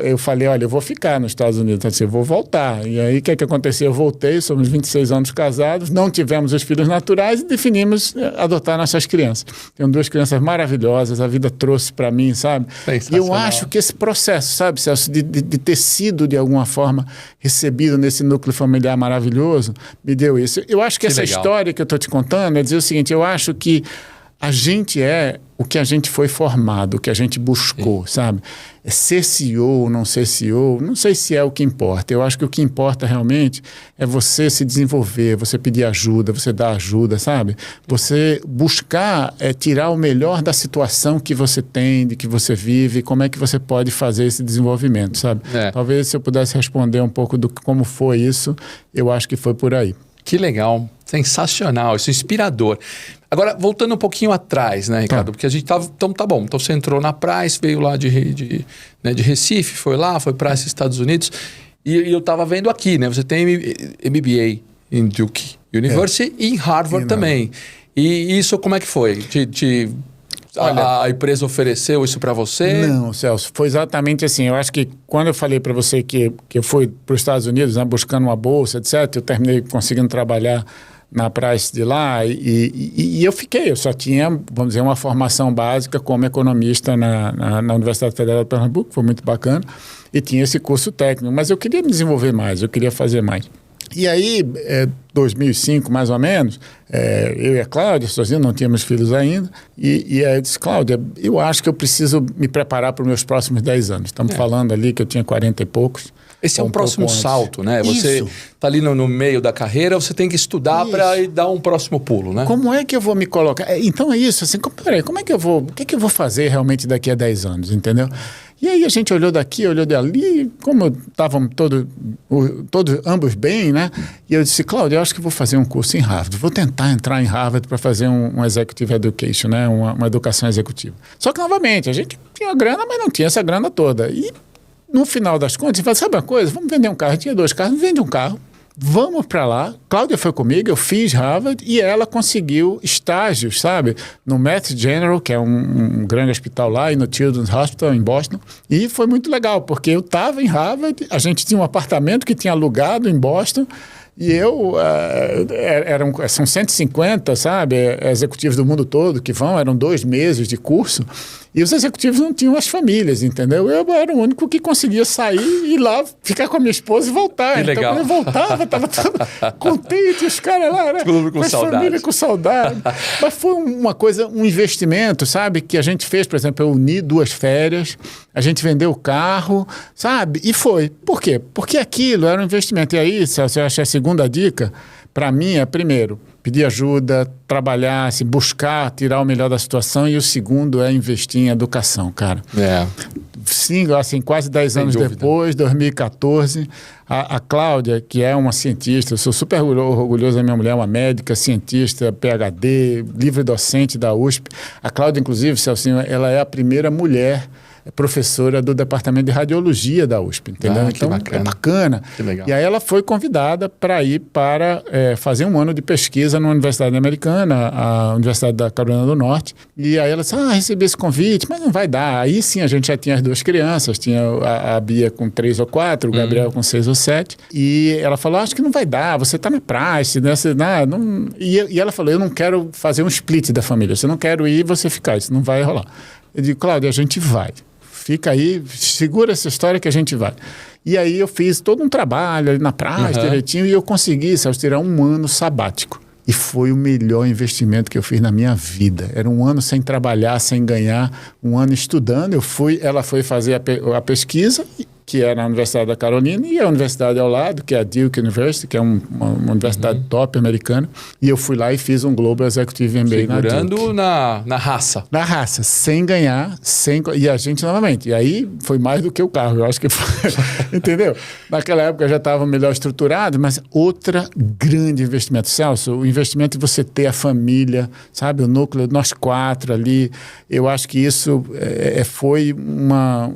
eu falei, olha, eu vou ficar nos Estados Unidos, assim, eu vou voltar. E aí o que aconteceu? Eu voltei, somos 26 anos casados, não tivemos os filhos naturais e definimos adotar nossas crianças. Tenho 2 crianças maravilhosas, a vida trouxe para mim, sabe? E eu acho que esse processo, sabe, Celso, de ter sido de alguma forma recebido nesse núcleo familiar maravilhoso, me deu isso. Eu acho que essa legal. história que eu estou te contando é dizer o seguinte, eu acho que a gente é o que a gente foi formado, o que a gente buscou, sabe? Ser CEO, não ser CEO, não sei se é o que importa. Eu acho que o que importa realmente é você se desenvolver, você pedir ajuda, você dar ajuda, sabe? Você buscar tirar o melhor da situação que você tem, de que você vive, como é que você pode fazer esse desenvolvimento, sabe? Talvez se eu pudesse responder um pouco do como foi isso, eu acho que foi por aí. Que legal, sensacional, isso é inspirador. Agora, voltando um pouquinho atrás, né, Ricardo? Porque a gente tava... Então, tá bom. Então, você entrou na Price, veio lá de Recife, foi para esses Estados Unidos. E eu tava vendo aqui, né? Você tem MBA em Duke University e em Harvard também. E isso como é que foi? Olha, a empresa ofereceu isso para você? Não, Celso, foi exatamente assim. Eu acho que quando eu falei para você que eu fui para os Estados Unidos, né, buscando uma bolsa, etc., eu terminei conseguindo trabalhar na Price de lá e eu só tinha, vamos dizer, uma formação básica como economista na Universidade Federal de Pernambuco, foi muito bacana, e tinha esse curso técnico, mas eu queria me desenvolver mais, eu queria fazer mais. E aí, 2005, mais ou menos, eu e a Cláudia, sozinho, não tínhamos filhos ainda, e aí eu disse, Cláudia, eu acho que eu preciso me preparar para os meus próximos 10 anos. Estamos falando ali que eu tinha 40 e poucos. Esse é um próximo salto, né? Você está ali no meio da carreira, você tem que estudar para dar um próximo pulo, né? Como é que eu vou me colocar? Então é isso, assim, peraí, como é que eu vou, o que é que eu vou fazer realmente daqui a 10 anos, entendeu? E aí a gente olhou daqui, olhou dali, como estavam todos ambos bem, né? E eu disse, Cláudia, eu acho que vou fazer um curso em Harvard. Vou tentar entrar em Harvard para fazer um Executive Education, né? Uma educação executiva. Só que, novamente, a gente tinha grana, mas não tinha essa grana toda. E, no final das contas, a gente falou, sabe uma coisa? Vamos vender um carro. Tinha 2 carros, vende um carro. Vamos para lá. Cláudia foi comigo, eu fiz Harvard e ela conseguiu estágios, sabe? No Mass General, que é um grande hospital lá, e no Children's Hospital, em Boston. E foi muito legal, porque eu estava em Harvard, a gente tinha um apartamento que tinha alugado em Boston, e são 150, sabe, executivos do mundo todo que eram 2 meses de curso, e os executivos não tinham as famílias, entendeu? Eu era o único que conseguia sair e ir lá, ficar com a minha esposa e voltar. Que então, legal. quando eu voltava, estava todo contente, os caras lá, né? Com as famílias com saudade. Mas foi uma coisa, um investimento, sabe, que a gente fez, por exemplo, eu uni 2 férias, a gente vendeu o carro, sabe? E foi. Por quê? Porque aquilo era um investimento. E aí, Celso, eu acho que a segunda dica, para mim, é, primeiro, pedir ajuda, trabalhar, assim, buscar tirar o melhor da situação. E o segundo é investir em educação, cara. Sim, assim, quase 10 anos depois, 2014, a Cláudia, que é uma cientista, eu sou super orgulhoso da minha mulher, uma médica, cientista, PhD, livre docente da USP. A Cláudia, inclusive, Celcinho, ela é a primeira mulher professora do Departamento de Radiologia da USP, entendeu? Então, é bacana. Que legal. E aí ela foi convidada para ir para fazer um ano de pesquisa na Universidade Americana, a Universidade da Carolina do Norte. E aí ela disse, recebi esse convite, mas não vai dar. Aí sim, a gente já tinha as 2 crianças, tinha a Bia com 3 ou 4, o Gabriel com 6 ou 7. E ela falou, acho que não vai dar, você está na Price, né? E ela falou, eu não quero fazer um split da família, você não quero ir e você ficar, isso não vai rolar. Eu digo, Cláudia, a gente vai. Fica aí, segura essa história que a gente vai. E aí eu fiz todo um trabalho ali na praia, direitinho, e eu consegui, Celso, tirar um ano sabático. E foi o melhor investimento que eu fiz na minha vida. Era um ano sem trabalhar, sem ganhar, um ano estudando. Ela foi fazer a pesquisa, que é na Universidade da Carolina, e a universidade ao lado, que é a Duke University, que é uma universidade top americana. E eu fui lá e fiz um Global Executive MBA na Duke. Segurando na raça. Na raça, sem ganhar, e a gente novamente. E aí foi mais do que o carro, eu acho que foi, entendeu? Naquela época já estava melhor estruturado, mas outra grande investimento. Celso, o investimento de você ter a família, sabe? O núcleo, nós 4 ali, eu acho que isso foi uma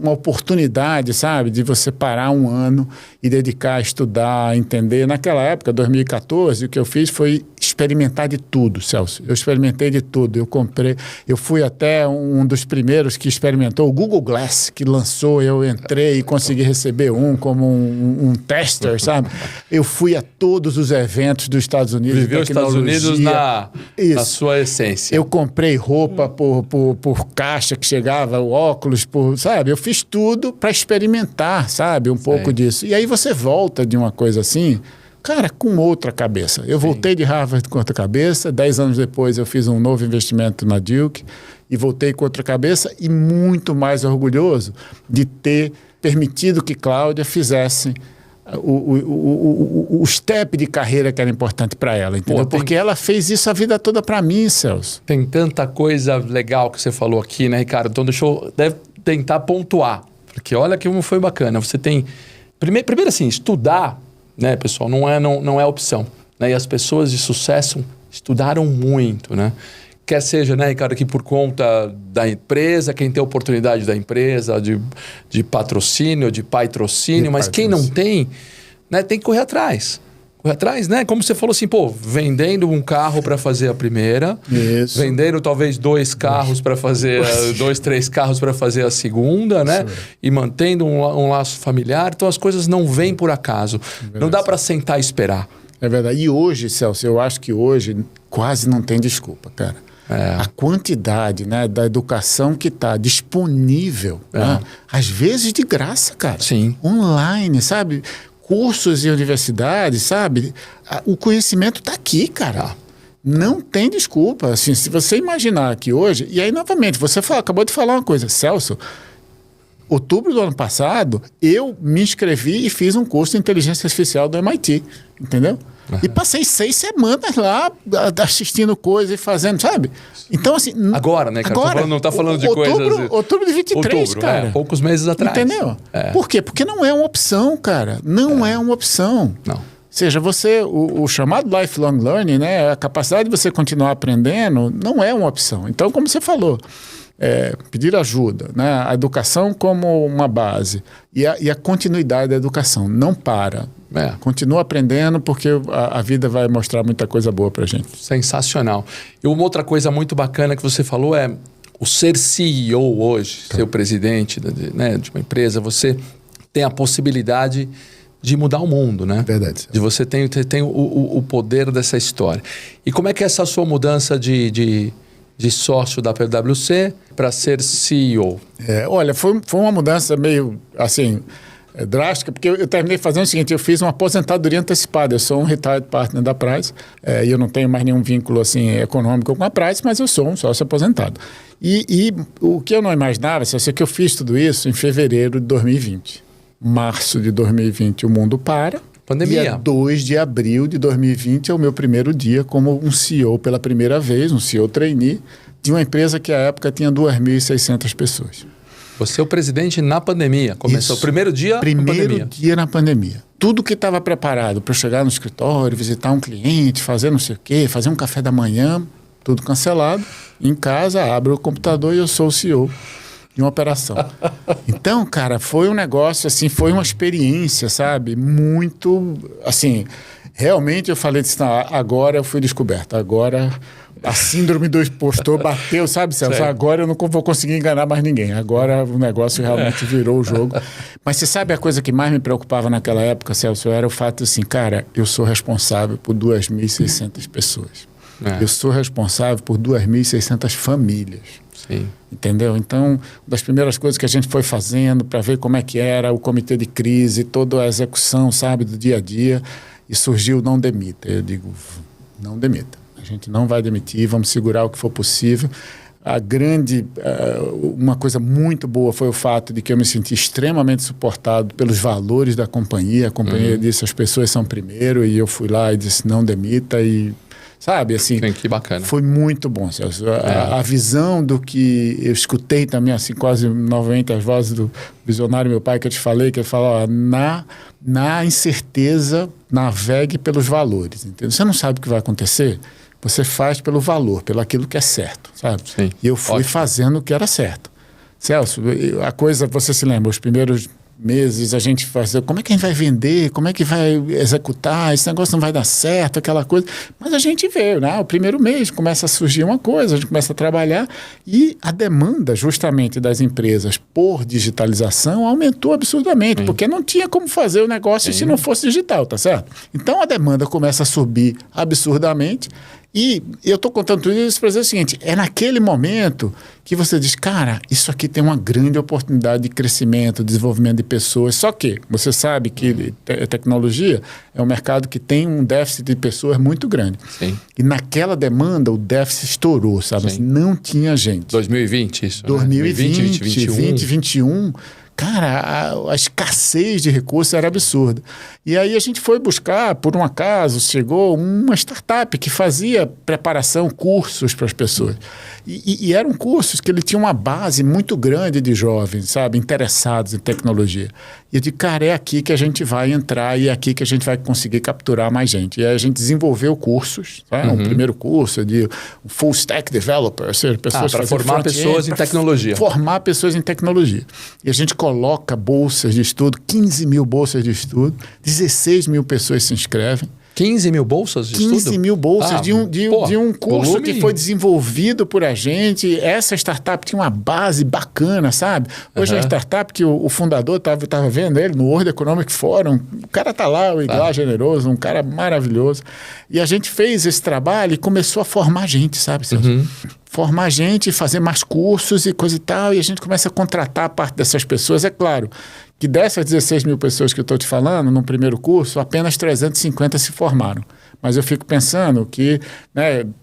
oportunidade vontade, sabe, de você parar um ano e dedicar a estudar, a entender. Naquela época, 2014, o que eu fiz foi experimentar de tudo, Celso. Eu experimentei de tudo. Eu fui até um dos primeiros que experimentou, o Google Glass, que lançou, eu entrei e consegui receber como um tester, sabe? Eu fui a todos os eventos dos Estados Unidos. Viveu os Estados Unidos na sua essência. Eu comprei roupa por caixa que chegava, óculos, sabe? Eu fiz tudo para experimentar, sabe? Um pouco disso. E aí você volta de uma coisa assim, cara, com outra cabeça. Eu voltei de Harvard com outra cabeça, 10 anos depois eu fiz um novo investimento na Duke e voltei com outra cabeça e muito mais orgulhoso de ter permitido que Cláudia fizesse o step de carreira que era importante para ela, entendeu? Porque ela fez isso a vida toda para mim, Celso. Tem tanta coisa legal que você falou aqui, né, Ricardo? Então deve tentar pontuar, porque olha que foi bacana. Você tem... Primeiro assim, estudar, né, pessoal, não é opção, né? E as pessoas de sucesso estudaram muito, né? Quer seja, né, Ricardo, aqui por conta da empresa, quem tem oportunidade da empresa, de patrocínio, de patrocínio, mas quem não tem, né, tem que correr atrás. Correr atrás, né? Como você falou assim, vendendo um carro para fazer a primeira, isso. Vendendo talvez 2 carros para fazer, 2, 3 carros para fazer a segunda, né? Isso. E mantendo um laço familiar. Então as coisas não vêm por acaso. Não dá para sentar e esperar. É verdade. E hoje, Celso, eu acho que hoje quase não tem desculpa, cara. A quantidade, né, da educação que está disponível, né? Às vezes de graça, cara. Sim. Online, sabe? Cursos e universidades, sabe? O conhecimento está aqui, cara. Não tem desculpa. Assim, se você imaginar que hoje... E aí, novamente, você acabou de falar uma coisa. Celso, outubro do ano passado, eu me inscrevi e fiz um curso de inteligência artificial do MIT. Entendeu? E passei 6 semanas lá assistindo coisas e fazendo, sabe? Então, assim... Agora, né, cara? Agora, não está falando de coisas... Outubro de 23, cara. Poucos meses atrás. Entendeu? Por quê? Porque não é uma opção, cara. Não é uma opção. Não. Ou seja, o chamado lifelong learning, né? A capacidade de você continuar aprendendo não é uma opção. Então, como você falou... pedir ajuda, né? A educação como uma base e a continuidade da educação, não para. Continua aprendendo porque a vida vai mostrar muita coisa boa pra gente. Sensacional. E uma outra coisa muito bacana que você falou é o ser CEO hoje, ser o presidente, né, de uma empresa, você tem a possibilidade de mudar o mundo, né? Verdade. De você tem o poder dessa história. E como é que é essa sua mudança de sócio da PwC para ser CEO? Olha, foi uma mudança meio assim drástica, porque eu terminei fazendo o seguinte: eu fiz uma aposentadoria antecipada. Eu sou um retired partner da Price e eu não tenho mais nenhum vínculo assim econômico com a Price, mas eu sou um sócio aposentado. E o que eu não imaginava é que eu fiz tudo isso em fevereiro de 2020. Março de 2020 o mundo para. Pandemia. Dia 2 de abril de 2020 é o meu primeiro dia como um CEO pela primeira vez, um CEO trainee, de uma empresa que à época tinha 2.600 pessoas. Você é o presidente na pandemia. Começou o primeiro dia na pandemia. Primeiro dia na pandemia. Tudo que estava preparado para chegar no escritório, visitar um cliente, fazer não sei o quê, fazer um café da manhã, tudo cancelado. Em casa, abro o computador e eu sou o CEO de uma operação. Então, cara, foi um negócio assim, foi uma experiência, sabe? Muito, assim, realmente eu falei assim, agora eu fui descoberto, agora a síndrome do impostor bateu, sabe, Celso? Agora eu não vou conseguir enganar mais ninguém, agora o negócio realmente virou o jogo. Mas você sabe a coisa que mais me preocupava naquela época, Celso, era o fato assim, cara, eu sou responsável por 2.600 pessoas. Eu sou responsável por 2.600 famílias. Sim. Entendeu? Então, uma das primeiras coisas que a gente foi fazendo para ver como é que era o comitê de crise, toda a execução, sabe, do dia a dia, e surgiu não demita. Eu digo, não demita. A gente não vai demitir, vamos segurar o que for possível. Uma coisa muito boa foi o fato de que eu me senti extremamente suportado pelos valores da companhia. A companhia disse, as pessoas são primeiro, e eu fui lá e disse, não demita, e... Sabe, assim, que bacana. Foi muito bom, Celso. A visão do que eu escutei também, assim, quase 90 as vozes do visionário meu pai, que eu te falei, que ele fala, na incerteza, navegue pelos valores. Entendeu? Você não sabe o que vai acontecer, você faz pelo valor, pelo aquilo que é certo, sabe? Sim. E eu fui fazendo o que era certo. Celso, a coisa, você se lembra, os primeiros meses a gente fazia, como é que a gente vai vender, como é que vai executar, esse negócio não vai dar certo, aquela coisa. Mas a gente vê, né? O primeiro mês começa a surgir uma coisa, a gente começa a trabalhar e a demanda justamente das empresas por digitalização aumentou absurdamente, porque não tinha como fazer o negócio se não fosse digital, tá certo? Então a demanda começa a subir absurdamente. E eu estou contando tudo isso para dizer o seguinte, é naquele momento que você diz, cara, isso aqui tem uma grande oportunidade de crescimento, desenvolvimento de pessoas, só que você sabe que tecnologia é um mercado que tem um déficit de pessoas muito grande. Sim. E naquela demanda o déficit estourou, sabe? Assim, não tinha gente. 2020 isso, 2020, né? 2021... Cara, a escassez de recursos era absurda. E aí a gente foi buscar, por um acaso, chegou uma startup que fazia preparação, cursos para as pessoas. E eram cursos que ele tinha uma base muito grande de jovens, sabe, interessados em tecnologia. E eu disse, cara, é aqui que a gente vai entrar e é aqui que a gente vai conseguir capturar mais gente. E aí a gente desenvolveu cursos, tá? Um primeiro curso de Full Stack Developer, ou seja, pessoas para formar pessoas em tecnologia. Formar pessoas em tecnologia. E a gente coloca bolsas de estudo, 15 mil bolsas de estudo, 16 mil pessoas se inscrevem. 15 mil bolsas de 15 estudo? mil bolsas de um curso que foi desenvolvido por a gente. Essa startup tinha uma base bacana, sabe? Hoje é uma startup que o fundador estava vendo ele no World Economic Forum. O cara está lá, o Iglar Generoso, um cara maravilhoso. E a gente fez esse trabalho e começou a formar gente, sabe? Formar gente, fazer mais cursos e coisa e tal. E a gente começa a contratar parte dessas pessoas. É claro que dessas 16 mil pessoas que eu estou te falando, no primeiro curso, apenas 350 se formaram. Mas eu fico pensando que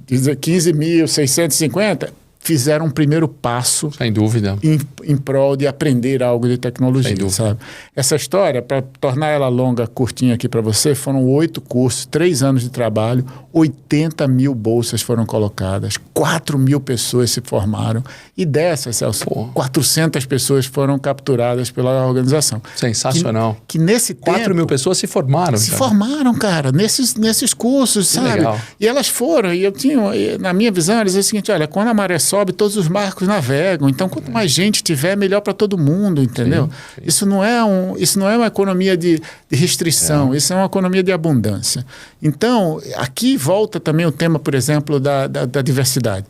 15.650 fizeram um primeiro passo. Sem dúvida. Em prol de aprender algo de tecnologia, sabe? Essa história, para tornar ela longa, curtinha aqui para você, foram 8 cursos, 3 anos de trabalho, 80 mil bolsas foram colocadas, 4 mil pessoas se formaram e dessas, Celso, 400 pessoas foram capturadas pela organização. Sensacional. Que nesse 4 mil pessoas se formaram. Se formaram, cara, nesses cursos, sabe? Legal. E elas foram, e eu tinha, na minha visão, eles diziam o seguinte, olha, quando a maré sobe, todos os barcos navegam. Então, quanto mais gente tiver, melhor para todo mundo, entendeu? Sim. Isso não é uma economia de restrição, isso é uma economia de abundância. Então, aqui volta também o tema, por exemplo, da diversidade.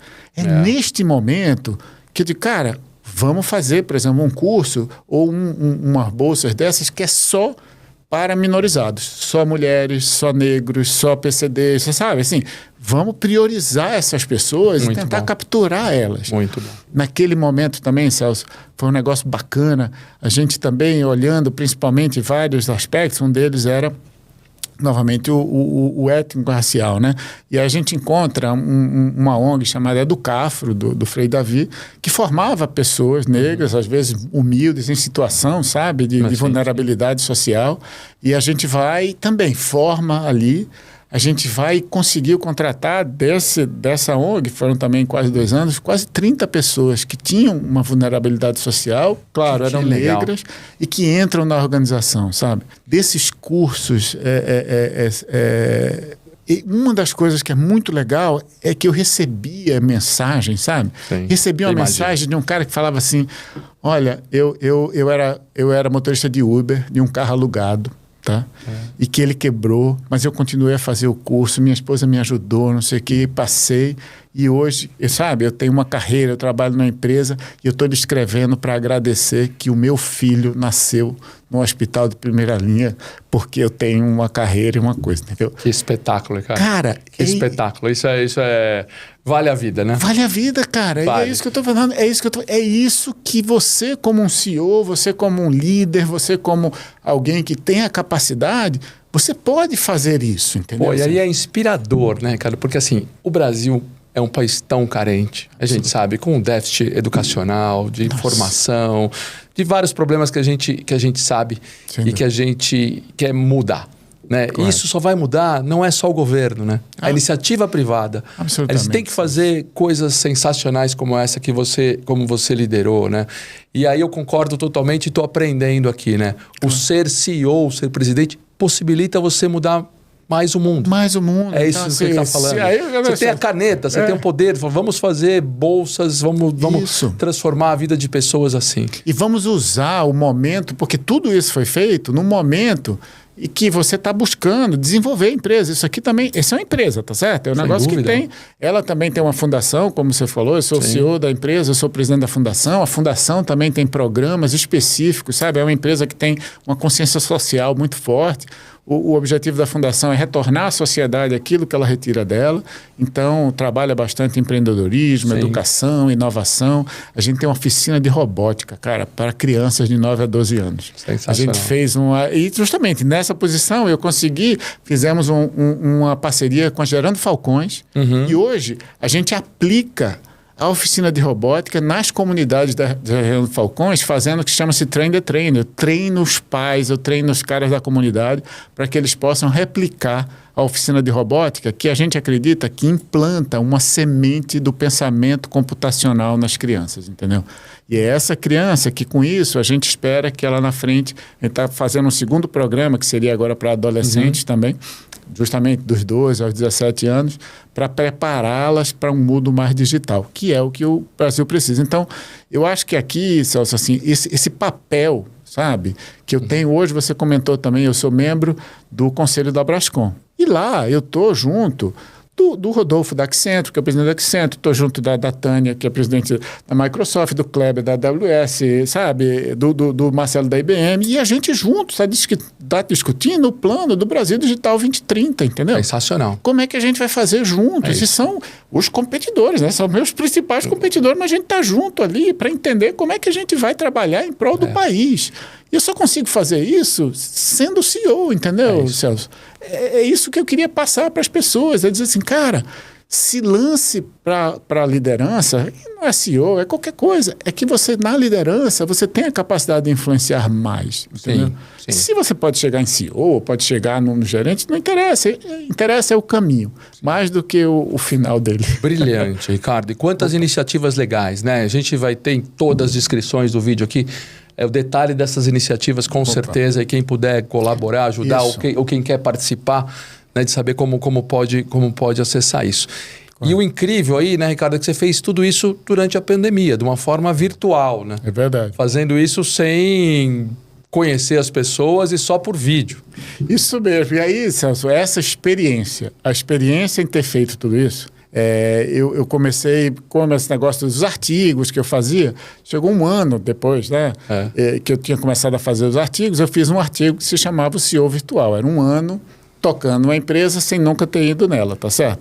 Neste momento que eu digo, cara, vamos fazer, por exemplo, um curso ou umas bolsas dessas que é só para minorizados, só mulheres, só negros, só PCDs, você sabe, assim, vamos priorizar essas pessoas e tentar capturar elas. Muito bom. Naquele momento também, Celso, foi um negócio bacana, a gente também olhando principalmente vários aspectos, um deles era novamente o étnico-racial, né? E a gente encontra uma ONG chamada Educafro, do Frei Davi, que formava pessoas negras, às vezes humildes, em situação, sabe, de vulnerabilidade social, e a gente vai também, forma ali, a gente vai conseguir contratar dessa ONG, foram também quase 2 anos, quase 30 pessoas que tinham uma vulnerabilidade social, claro, eram negras, e que entram na organização, sabe? Desses cursos, e uma das coisas que é muito legal é que eu recebia mensagem, sabe? Sim, recebi uma mensagem de um cara que falava assim, olha, eu era motorista de Uber, de um carro alugado, tá? E que ele quebrou, mas eu continuei a fazer o curso, minha esposa me ajudou, não sei o que, passei, e hoje, sabe, eu tenho uma carreira, eu trabalho numa empresa e eu estou lhe escrevendo para agradecer que o meu filho nasceu no hospital de primeira linha porque eu tenho uma carreira e uma coisa, entendeu? Que espetáculo, cara. Cara, que espetáculo. Isso é... Vale a vida, né? Vale a vida, cara. Vale. E é isso que eu estou falando. É isso que você, como um CEO, você como um líder, você como alguém que tem a capacidade, você pode fazer isso, entendeu? E aí é inspirador, né, cara? Porque assim, o Brasil é um país tão carente, a gente sabe, com um déficit educacional, de informação, de vários problemas que a gente sabe e que a gente quer mudar. Né? Claro. Isso só vai mudar, não é só o governo, né? A iniciativa privada. Eles têm que fazer coisas sensacionais como essa como você liderou, né? E aí eu concordo totalmente e estou aprendendo aqui, né? O ser CEO, ser presidente, possibilita você mudar mais o mundo. Mais o mundo. É isso que você está falando. Você tem a caneta, você tem o poder, vamos fazer bolsas, vamos transformar a vida de pessoas assim. E vamos usar o momento, porque tudo isso foi feito no momento e que você está buscando desenvolver a empresa. Isso aqui também, essa é uma empresa, tá certo? É um negócio que tem. Ela também tem uma fundação, como você falou, eu sou o CEO da empresa, eu sou o presidente da fundação. A fundação também tem programas específicos, sabe? É uma empresa que tem uma consciência social muito forte. O objetivo da fundação é retornar à sociedade aquilo que ela retira dela. Então, trabalha bastante empreendedorismo, educação, inovação. A gente tem uma oficina de robótica, cara, para crianças de 9 a 12 anos. A gente fez uma... E justamente nessa posição eu consegui... Fizemos uma parceria com a Gerando Falcões. E hoje a gente aplica a oficina de robótica nas comunidades da Gerando Falcões, fazendo o que chama-se Train the Trainer. Eu treino os pais, eu treino os caras da comunidade para que eles possam replicar a oficina de robótica, que a gente acredita que implanta uma semente do pensamento computacional nas crianças, entendeu? E é essa criança que, com isso, a gente espera que ela na frente... A gente está fazendo um segundo programa, que seria agora para adolescentes também, justamente dos 12 aos 17 anos, para prepará-las para um mundo mais digital, que é o que o Brasil precisa. Então, eu acho que aqui, Celso, assim, esse papel, sabe, que eu tenho hoje, você comentou também, eu sou membro do Conselho da Brascom. E lá eu estou junto do Rodolfo da Accenture, que é o presidente da Accenture, estou junto da Tânia, que é presidente da Microsoft, do Kleber da AWS, sabe, do Marcelo da IBM, e a gente junto está discutindo o plano do Brasil Digital 2030, entendeu? Sensacional. Como é que a gente vai fazer juntos? E são os competidores, né? São meus principais competidores, mas a gente está junto ali para entender como é que a gente vai trabalhar em prol do país. E eu só consigo fazer isso sendo CEO, entendeu, Celso? É isso que eu queria passar para as pessoas. É dizer assim, cara, se lance para a liderança, não é CEO, é qualquer coisa. É que você, na liderança, você tem a capacidade de influenciar mais, entendeu? Sim. Se você pode chegar em CEO, pode chegar no gerente, não interessa. Interessa é o caminho, mais do que o final dele. Brilhante, Ricardo. E quantas iniciativas legais, né? A gente vai ter em todas as descrições do vídeo aqui o detalhe dessas iniciativas, com certeza, e quem puder colaborar, ajudar, ou quem quer participar, né, de saber como pode acessar isso. E o incrível aí, né, Ricardo, é que você fez tudo isso durante a pandemia, de uma forma virtual, né? É verdade. Fazendo isso sem conhecer as pessoas e só por vídeo. Isso mesmo. E aí, Celso, essa experiência, a experiência em ter feito tudo isso, eu comecei com esse negócio dos artigos que eu fazia. Chegou um ano depois, né, que eu tinha começado a fazer os artigos. Eu fiz um artigo que se chamava o CEO Virtual. Era um ano tocando uma empresa sem nunca ter ido nela, tá certo?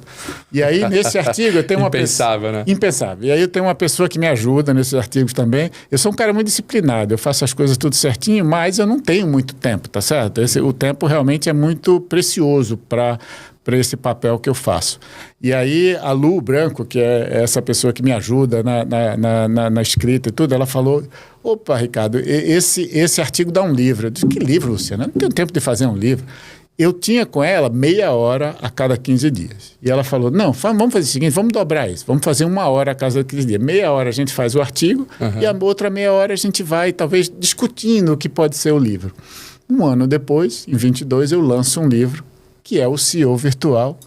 E aí, nesse artigo, eu tenho uma Impensável, né? Impensável. E aí eu tenho uma pessoa que me ajuda nesses artigos também. Eu sou um cara muito disciplinado, eu faço as coisas tudo certinho, mas eu não tenho muito tempo, tá certo? O tempo realmente é muito precioso para esse papel que eu faço. E aí a Lu Branco, que é essa pessoa que me ajuda na escrita e tudo, ela falou, opa, Ricardo, esse artigo dá um livro. Eu disse, que livro, Luciana? Eu não tenho tempo de fazer um livro. Eu tinha com ela meia hora a cada 15 dias. E ela falou, não, vamos fazer o seguinte, vamos dobrar isso, vamos fazer 1 hora a cada 15 dias. Meia hora a gente faz o artigo e a outra meia hora a gente vai, talvez, discutindo o que pode ser o livro. 1 ano depois, em 22, eu lanço um livro, que é o CEO Virtual,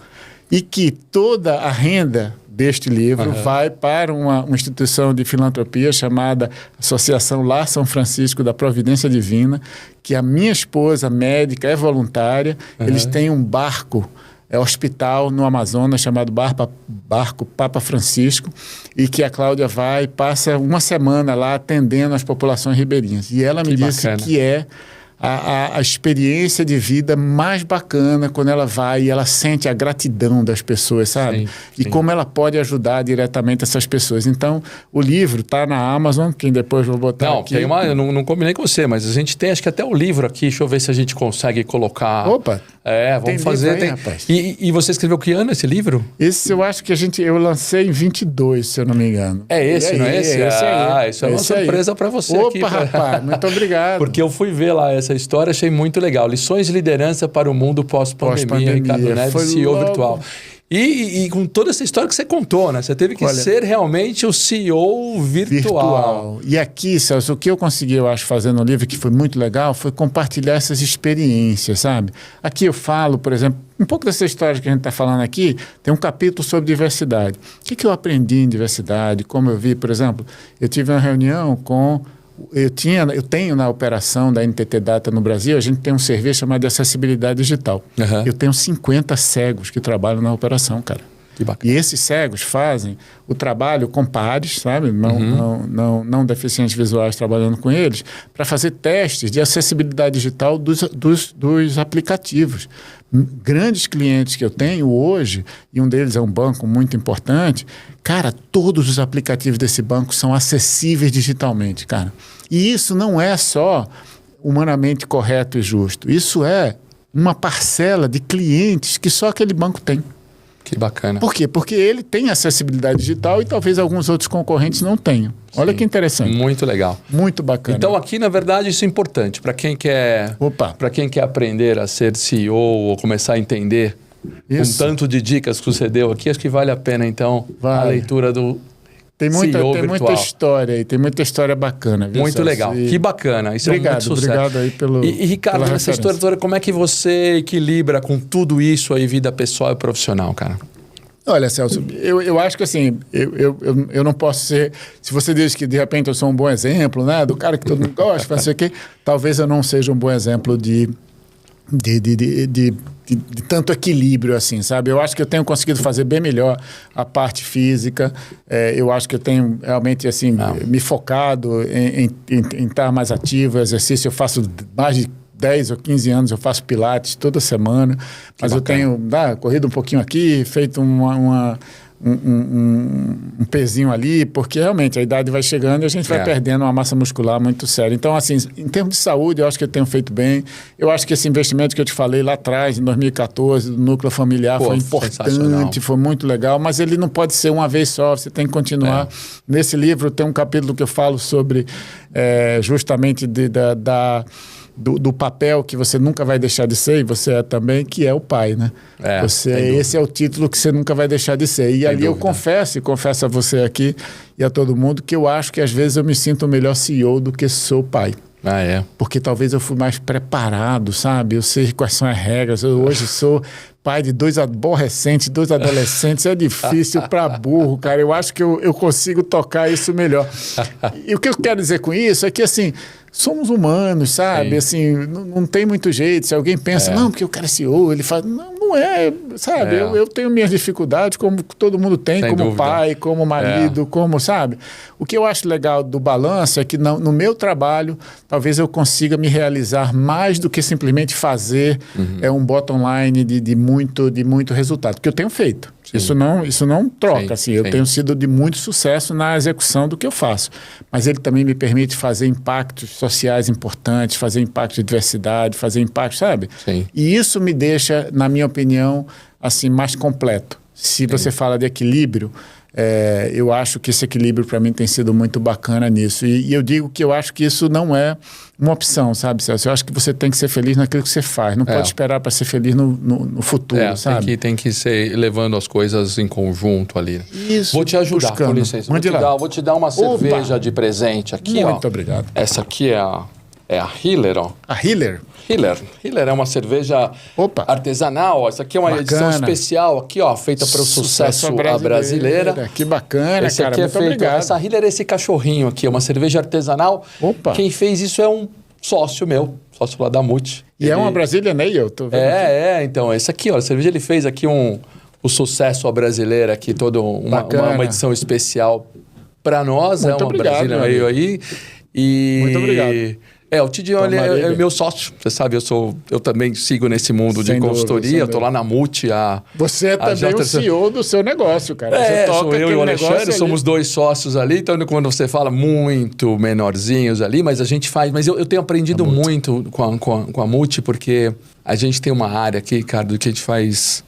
e que toda a renda deste livro vai para uma instituição de filantropia chamada Associação Lar São Francisco da Providência Divina, que a minha esposa, médica, é voluntária. Eles têm um barco, hospital no Amazonas chamado Barco Papa Francisco, e que a Cláudia vai e passa 1 semana lá atendendo as populações ribeirinhas. E ela me disse que é a experiência de vida mais bacana quando ela vai e ela sente a gratidão das pessoas, sabe? E como ela pode ajudar diretamente essas pessoas. Então, o livro está na Amazon, que depois vou botar aqui. Eu não combinei com você, mas a gente tem, acho que até o livro aqui, deixa eu ver se a gente consegue colocar. Opa! Vamos fazer. Aí, rapaz. E você escreveu que ano esse livro? Esse eu acho que eu lancei em 22, se eu não me engano. É esse, não é esse? Esse aí. Isso é uma surpresa para você aqui. Opa, rapaz, muito obrigado. Porque eu fui ver lá essa história, achei muito legal. Lições de liderança para o mundo pós-pandemia, Ricardo Neves, CEO Virtual. E com toda essa história que você contou, né? Você teve que ser realmente o CEO virtual. E aqui, Celso, o que eu consegui, eu acho, fazer no livro, que foi muito legal, foi compartilhar essas experiências, sabe? Aqui eu falo, por exemplo, um pouco dessa história que a gente está falando aqui, tem um capítulo sobre diversidade. O que eu aprendi em diversidade? Como eu vi, por exemplo, eu tive uma reunião com... Eu tenho na operação da NTT Data no Brasil, a gente tem um serviço chamado de acessibilidade digital. Uhum. Eu tenho 50 cegos que trabalham na operação, cara. Que bacana. E esses cegos fazem o trabalho com pares, sabe? Não deficientes visuais trabalhando com eles, para fazer testes de acessibilidade digital dos aplicativos. Grandes clientes que eu tenho hoje, e um deles é um banco muito importante, cara, todos os aplicativos desse banco são acessíveis digitalmente, cara. E isso não é só humanamente correto e justo. Isso é uma parcela de clientes que só aquele banco tem. Que bacana. Por quê? Porque ele tem acessibilidade digital e talvez alguns outros concorrentes não tenham. Olha que interessante. Muito legal. Muito bacana. Então aqui, na verdade, isso é importante. Para quem quer aprender a ser CEO ou começar a entender um tanto de dicas que você deu aqui, acho que vale a pena, então, a leitura do tem muita história aí, tem muita história bacana. Viu, muito Celso? legal. Que bacana. Isso obrigado, é muito sucesso. Obrigado aí pelo E Ricardo, nessa história toda, como é que você equilibra com tudo isso aí, vida pessoal e profissional, cara? Olha, Celso, eu acho que assim, eu não posso ser... Se você diz que de repente eu sou um bom exemplo, né? Do cara que todo mundo gosta, não sei o quê, talvez eu não seja um bom exemplo de tanto equilíbrio assim, sabe? Eu acho que eu tenho conseguido fazer bem melhor a parte física. Eu acho que eu tenho realmente assim me focado em estar mais ativo, exercício. Eu faço mais de 10 ou 15 anos, eu faço pilates toda semana, mas eu tenho corrido um pouquinho aqui, feito um pezinho ali, porque realmente a idade vai chegando e a gente vai perdendo uma massa muscular muito séria. Então, assim, em termos de saúde, eu acho que eu tenho feito bem. Eu acho que esse investimento que eu te falei lá atrás, em 2014, do núcleo familiar, foi importante, foi muito legal, mas ele não pode ser uma vez só, você tem que continuar. Nesse livro tem um capítulo que eu falo sobre justamente do papel que você nunca vai deixar de ser, e você é também, que é o pai, né? Esse é o título que você nunca vai deixar de ser. E ali eu confesso a você aqui e a todo mundo, que eu acho que às vezes eu me sinto o melhor CEO do que sou pai. Porque talvez eu fui mais preparado, sabe? Eu sei quais são as regras. Eu hoje sou pai de 2 aborrecentes, 2 adolescentes. É difícil para burro, cara. Eu acho que eu consigo tocar isso melhor. E o que eu quero dizer com isso é que, assim, somos humanos, sabe? Assim, não tem muito jeito. Se alguém pensa, não, porque o cara é CEO, ele faz... Não é, sabe? Eu tenho minhas dificuldades, como todo mundo tem, sem como dúvida. Pai, como marido, como, sabe? O que eu acho legal do balanço é que no meu trabalho, talvez eu consiga me realizar mais do que simplesmente fazer um bottom line de muito resultado, que eu tenho feito. Isso não troca, assim. Eu tenho sido de muito sucesso na execução do que eu faço. Mas ele também me permite fazer impactos sociais importantes, fazer impacto de diversidade, fazer impacto, sabe? E isso me deixa, na minha opinião, assim, mais completo. Se você fala de equilíbrio, eu acho que esse equilíbrio para mim tem sido muito bacana nisso. E eu digo que eu acho que isso não é uma opção, sabe, Celso? Eu acho que você tem que ser feliz naquilo que você faz. Não pode esperar para ser feliz no futuro, sabe? Tem que ser levando as coisas em conjunto ali. Isso. Vou te ajudar, com licença. Vou te dar uma cerveja de presente aqui, Muito obrigado. Essa aqui é a Hiller, ó. A Hiller? Hiller é uma cerveja artesanal. Essa aqui é uma edição especial aqui, ó, feita para o sucesso brasileira. Que bacana, esse cara. Muito obrigado. Essa Hiller é esse cachorrinho aqui, é uma cerveja artesanal. Quem fez isso é um sócio meu, sócio lá da Multi. E é uma Brazilian Ale, tô vendo então, esse aqui, ó, a cerveja ele fez aqui o sucesso à brasileira aqui, toda uma edição especial para nós. Muito obrigado, Brazilian Ale aí. Muito obrigado. O Tidião é meu sócio, você sabe, eu também sigo nesse mundo de consultoria, eu tô lá na Multi. Você é também o CEO do seu negócio, cara. Sou eu e o Alexandre, somos 2 sócios ali, então quando você fala muito menorzinhos ali, mas a gente faz, mas eu tenho aprendido muito com a Multi, porque a gente tem uma área aqui, Ricardo, que a gente faz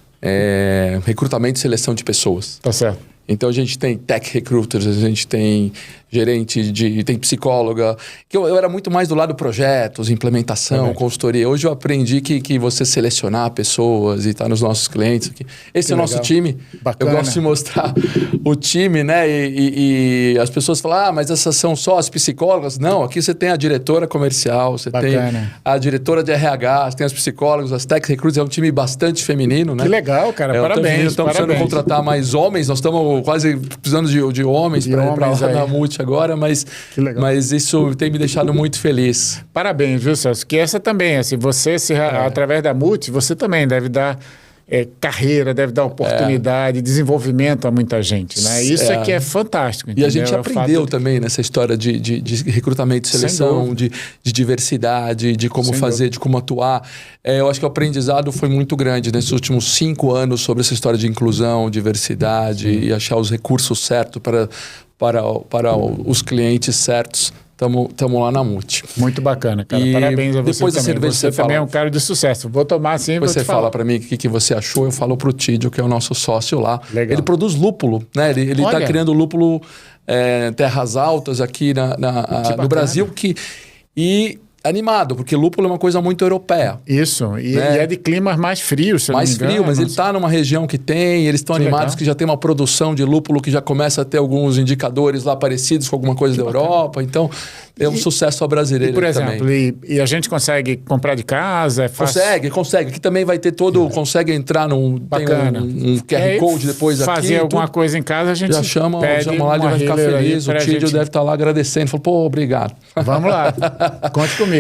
recrutamento e seleção de pessoas. Tá certo. Então a gente tem tech recruiters, a gente tem gerente tem psicóloga, que eu era muito mais do lado projetos, implementação, consultoria. Hoje eu aprendi que você selecionar pessoas e estar nos nossos clientes. Esse é o nosso time. Bacana. Eu gosto de mostrar o time, né? E as pessoas falam, mas essas são só as psicólogas. Não, aqui você tem a diretora comercial, você tem a diretora de RH, você tem as psicólogas, as tech recruits, é um time bastante feminino, né? Que legal, cara. Parabéns. Estamos precisando contratar mais homens, nós estamos quase precisando de homens para ir para lá na Multi agora, mas isso tem me deixado muito feliz. Parabéns, viu, Celso? Que essa também, assim, você, através da Multi, você também deve dar carreira, deve dar oportunidade, desenvolvimento a muita gente, né? Isso é que é fantástico. Entendeu? E a gente aprendeu também nessa história de recrutamento e seleção, de diversidade, de como fazer, de como atuar. Eu acho que o aprendizado foi muito grande nesses últimos 5 anos sobre essa história de inclusão, diversidade e achar os recursos certos para os clientes certos. Estamos lá na Multi. Muito bacana, cara. Parabéns a você depois também. Você também é um cara de sucesso. Vou tomar assim e vou te falar. Você fala para mim o que você achou, eu falo para o Tídio, que é o nosso sócio lá. Legal. Ele produz lúpulo, né? Ele está criando lúpulo terras altas aqui no Brasil. E animado, porque lúpulo é uma coisa muito europeia. Isso, e é de climas mais frios, se mais frio, mas ele está numa região que tem, eles estão animados legal. Que já tem uma produção de lúpulo que já começa a ter alguns indicadores lá parecidos com alguma coisa da Europa, então é um sucesso ao brasileiro por exemplo, também. E a gente consegue comprar de casa, é fácil? Consegue, aqui também vai ter consegue entrar bacana. Tem um QR Code depois fazer aqui. Fazer alguma coisa em casa, a gente já chama lá, ele vai ficar feliz, o Tídio deve estar lá agradecendo, falou, pô, obrigado. Vamos lá, conte comigo.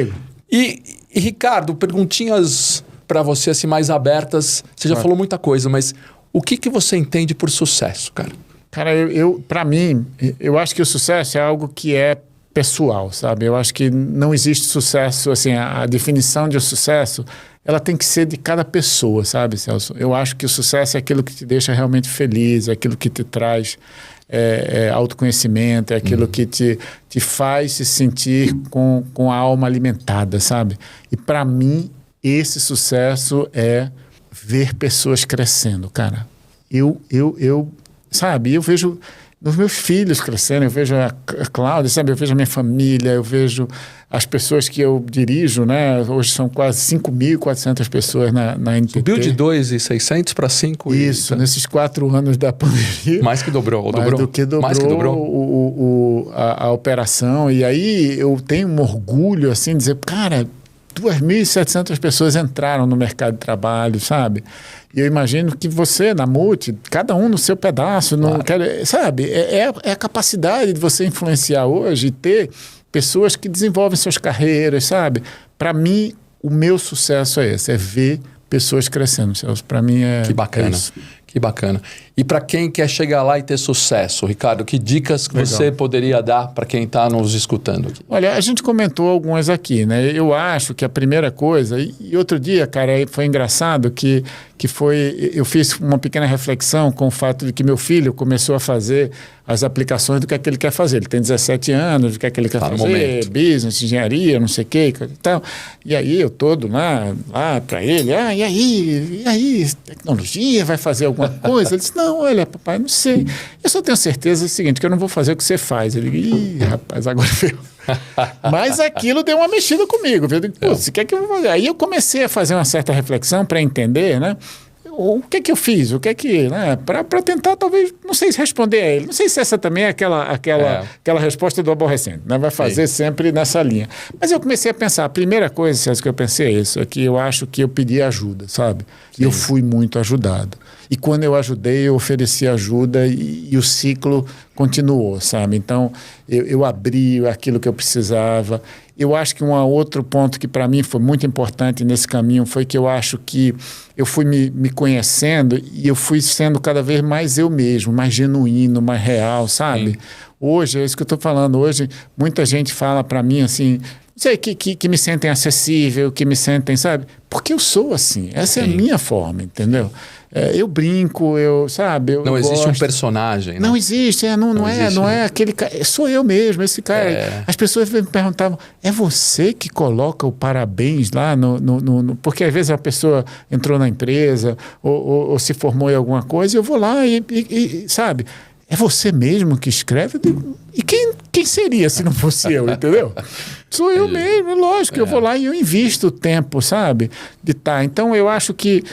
E Ricardo, perguntinhas para você assim mais abertas. Você já falou muita coisa, mas o que você entende por sucesso, cara? Cara, para mim, eu acho que o sucesso é algo que é pessoal, sabe? Eu acho que não existe sucesso, assim, a definição de sucesso, ela tem que ser de cada pessoa, sabe, Celso? Eu acho que o sucesso é aquilo que te deixa realmente feliz, é aquilo que te traz autoconhecimento, é aquilo que te faz se sentir com a alma alimentada, sabe? E para mim, esse sucesso é ver pessoas crescendo, cara. Sabe, eu vejo os meus filhos crescendo, eu vejo a Cláudia, sabe? Eu vejo a minha família, eu vejo as pessoas que eu dirijo, né? Hoje são quase 5.400 pessoas na NTT. Subiu de 2.600 para 5? Isso, nesses 4 anos da pandemia. Mais que dobrou, Mais do que dobrou a operação. E aí eu tenho um orgulho, assim, de dizer, cara, 2.700 pessoas entraram no mercado de trabalho, sabe? E eu imagino que você, na Multi, cada um no seu pedaço, sabe? É a capacidade de você influenciar hoje e ter pessoas que desenvolvem suas carreiras, sabe? Para mim, o meu sucesso é esse, é ver pessoas crescendo. Para mim é... Que bacana. Que bacana. E para quem quer chegar lá e ter sucesso, Ricardo, que dicas que você poderia dar para quem está nos escutando aqui? Olha, a gente comentou algumas aqui, né? Eu acho que a primeira coisa... E outro dia, cara, foi engraçado que eu fiz uma pequena reflexão com o fato de que meu filho começou a fazer as aplicações do que é que ele quer fazer. Ele tem 17 anos, do que é que ele quer fazer, business, engenharia, não sei o quê e tal. E aí eu todo lá para ele, e aí, tecnologia, vai fazer alguma coisa? Ele disse, não, olha, papai, não sei. Eu só tenho certeza do seguinte, que eu não vou fazer o que você faz. Ele, rapaz, agora veio. Mas aquilo deu uma mexida comigo. Você quer que eu vou fazer? Aí eu comecei a fazer uma certa reflexão para entender, né? O que eu fiz? O que né? Para tentar, talvez, não sei se responder a ele. Não sei se essa também é aquela resposta do aborrecente, né? Vai fazer sempre nessa linha. Mas eu comecei a pensar, a primeira coisa, César, que eu pensei é isso, é que eu acho que eu pedi ajuda, sabe? E eu fui muito ajudado. E quando eu ajudei, eu ofereci ajuda e o ciclo continuou, sabe? Então, eu abri aquilo que eu precisava. Eu acho que um outro ponto que para mim foi muito importante nesse caminho foi que eu acho que eu fui me conhecendo e eu fui sendo cada vez mais eu mesmo, mais genuíno, mais real, sabe? Sim. Hoje, é isso que eu estou falando, hoje muita gente fala para mim assim... Não sei, que me sentem acessível, que me sentem, sabe? Porque eu sou assim, essa é a minha forma, entendeu? Eu brinco, sabe? Não existe um personagem, né? Não existe, não é aquele cara, sou eu mesmo, esse cara. As pessoas me perguntavam, é você que coloca o parabéns lá porque às vezes a pessoa entrou na empresa ou se formou em alguma coisa, e eu vou lá e sabe? É você mesmo que escreve? E quem seria se não fosse eu, entendeu? Sou eu mesmo, é lógico. Eu vou lá e eu invisto o tempo, sabe? De estar. Então, eu acho que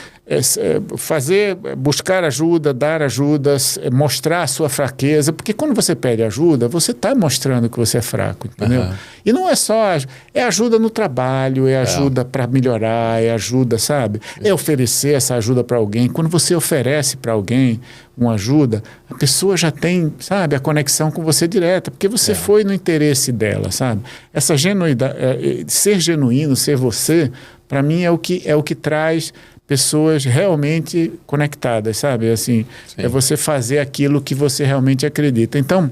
buscar ajuda, dar ajudas, mostrar a sua fraqueza, porque quando você pede ajuda, você está mostrando que você é fraco, entendeu? E não é só, é ajuda no trabalho, é ajuda para melhorar, é ajuda, sabe? É oferecer essa ajuda para alguém. Quando você oferece para alguém uma ajuda, a pessoa já tem, sabe, a conexão com você direta, porque você foi no interesse dela, sabe? Essa genuidade, ser genuíno, ser você, para mim é o que traz pessoas realmente conectadas, sabe? Assim, é você fazer aquilo que você realmente acredita. Então,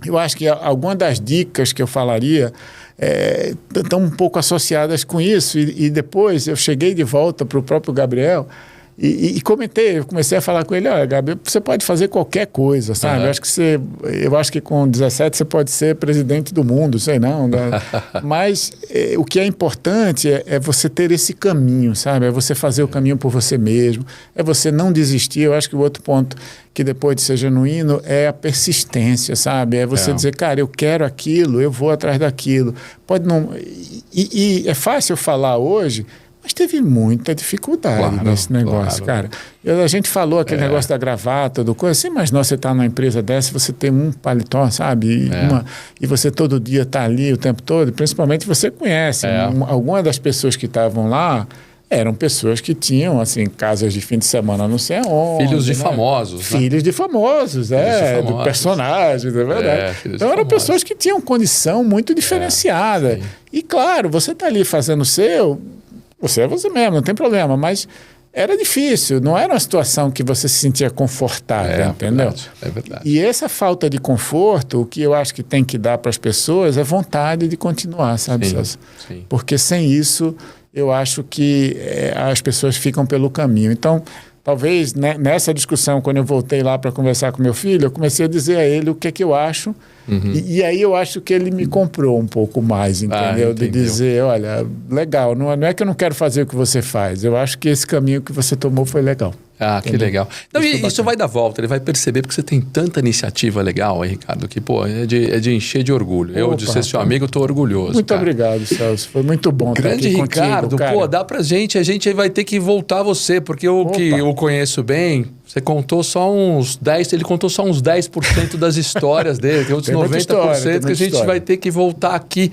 eu acho que algumas das dicas que eu falaria estão um pouco associadas com isso. E depois eu cheguei de volta para o próprio Gabriel e comentei, eu comecei a falar com ele, olha, Gabriel, você pode fazer qualquer coisa, sabe? Eu acho que com 17 você pode ser presidente do mundo, sei não. Né? Mas o que é importante é você ter esse caminho, sabe? É você fazer o caminho por você mesmo, é você não desistir. Eu acho que o outro ponto que depois de ser genuíno é a persistência, sabe? É você dizer, cara, eu quero aquilo, eu vou atrás daquilo. Pode não... E é fácil falar hoje, mas teve muita dificuldade nesse negócio, cara. A gente falou aquele negócio da gravata, do coisa. Você imagina você estar numa empresa dessa, você tem um paletó, sabe? E você todo dia está ali o tempo todo. Principalmente você conhece. Algumas das pessoas que estavam lá eram pessoas que tinham, assim, casas de fim de semana não sei aonde. Filhos de famosos. Filhos de famosos, de personagens, é verdade. Então eram pessoas que tinham condição muito diferenciada. E claro, você está ali fazendo o seu... Você é você mesmo, não tem problema, mas era difícil, não era uma situação que você se sentia confortável, entendeu? É verdade. E essa falta de conforto, o que eu acho que tem que dar para as pessoas é vontade de continuar, sabe, Celso? Sim. Porque sem isso, eu acho que as pessoas ficam pelo caminho. Então, talvez nessa discussão, quando eu voltei lá para conversar com meu filho, eu comecei a dizer a ele o que é que eu acho. E aí eu acho que ele me comprou um pouco mais, entendeu? De dizer, olha, legal, não é que eu não quero fazer o que você faz, eu acho que esse caminho que você tomou foi legal. Ah, que legal. Então, isso vai dar volta, ele vai perceber, porque você tem tanta iniciativa legal aí, Ricardo, que, pô, é de encher de orgulho. Eu, de ser seu amigo, estou orgulhoso. Muito obrigado, Celso, foi muito bom Grande estar aqui Ricardo, contigo, pô, dá pra gente, a gente vai ter que voltar a você, porque eu que eu conheço bem, você contou só uns 10%, ele contou só uns 10% das histórias dele, tem outros 90% que a gente vai ter que voltar aqui.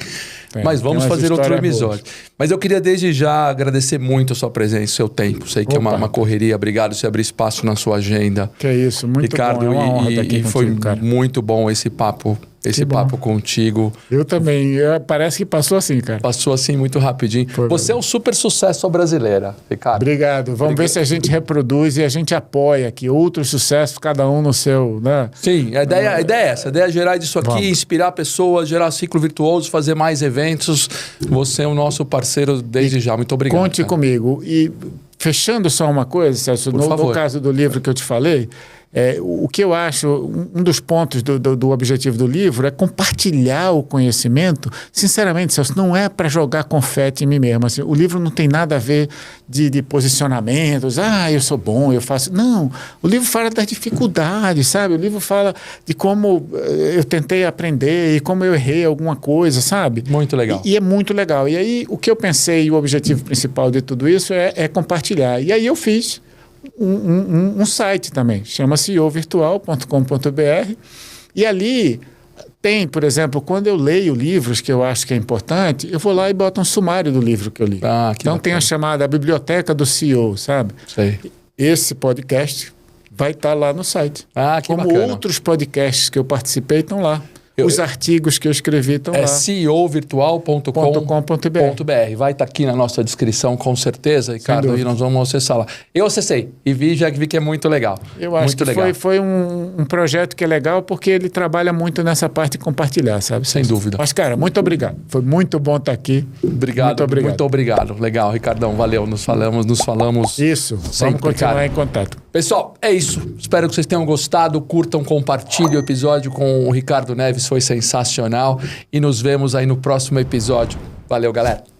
Mas vamos fazer outro episódio. Mas eu queria desde já agradecer muito a sua presença, o seu tempo. Sei que é uma correria. Obrigado por abrir espaço na sua agenda. Que é isso, muito Ricardo, bom. É uma honra estar aqui foi contigo, cara. muito bom esse papo. Esse papo contigo. Eu também. Parece que passou assim, cara. Passou assim muito rapidinho. Você é um super sucesso brasileira, Ricardo. Obrigado. Vamos ver se a gente reproduz e a gente apoia aqui outros sucessos, cada um no seu, né? Sim, a ideia é essa. A ideia é gerar disso aqui, inspirar pessoas, gerar ciclo virtuoso, fazer mais eventos. Você é o nosso parceiro desde já. Muito obrigado. Conte comigo. E fechando só uma coisa, Celso, no caso do livro que eu te falei, o que eu acho, um dos pontos do objetivo do livro é compartilhar o conhecimento. Sinceramente, Celso, não é para jogar confete em mim mesmo. Assim, o livro não tem nada a ver de posicionamentos. Eu sou bom, eu faço... Não, o livro fala das dificuldades, sabe? O livro fala de como eu tentei aprender e como eu errei alguma coisa, sabe? Muito legal. E é muito legal. E aí, o que eu pensei, o objetivo principal de tudo isso é compartilhar. E aí eu fiz um site também, chama ceovirtual.com.br, e ali tem, por exemplo, quando eu leio livros que eu acho que é importante, eu vou lá e boto um sumário do livro que eu li. Então tem a chamada Biblioteca do CEO, sabe? Sei. Esse podcast vai estar lá no site. Que como bacana. Outros podcasts que eu participei estão lá. Os artigos que eu escrevi estão lá. ceovirtual.com.br. Vai estar aqui na nossa descrição, com certeza, Ricardo, e nós vamos acessar lá. Eu acessei e já vi que é muito legal. Eu acho que foi um projeto que é legal porque ele trabalha muito nessa parte de compartilhar, sabe? Sem dúvida. Mas, cara, muito obrigado. Foi muito bom estar aqui. Obrigado. Muito obrigado. Legal, Ricardão. Valeu. Nos falamos. Isso. Vamos continuar em contato. Pessoal, é isso. Espero que vocês tenham gostado. Curtam, compartilhem o episódio com o Ricardo Neves. Foi sensacional. E nos vemos aí no próximo episódio. Valeu, galera.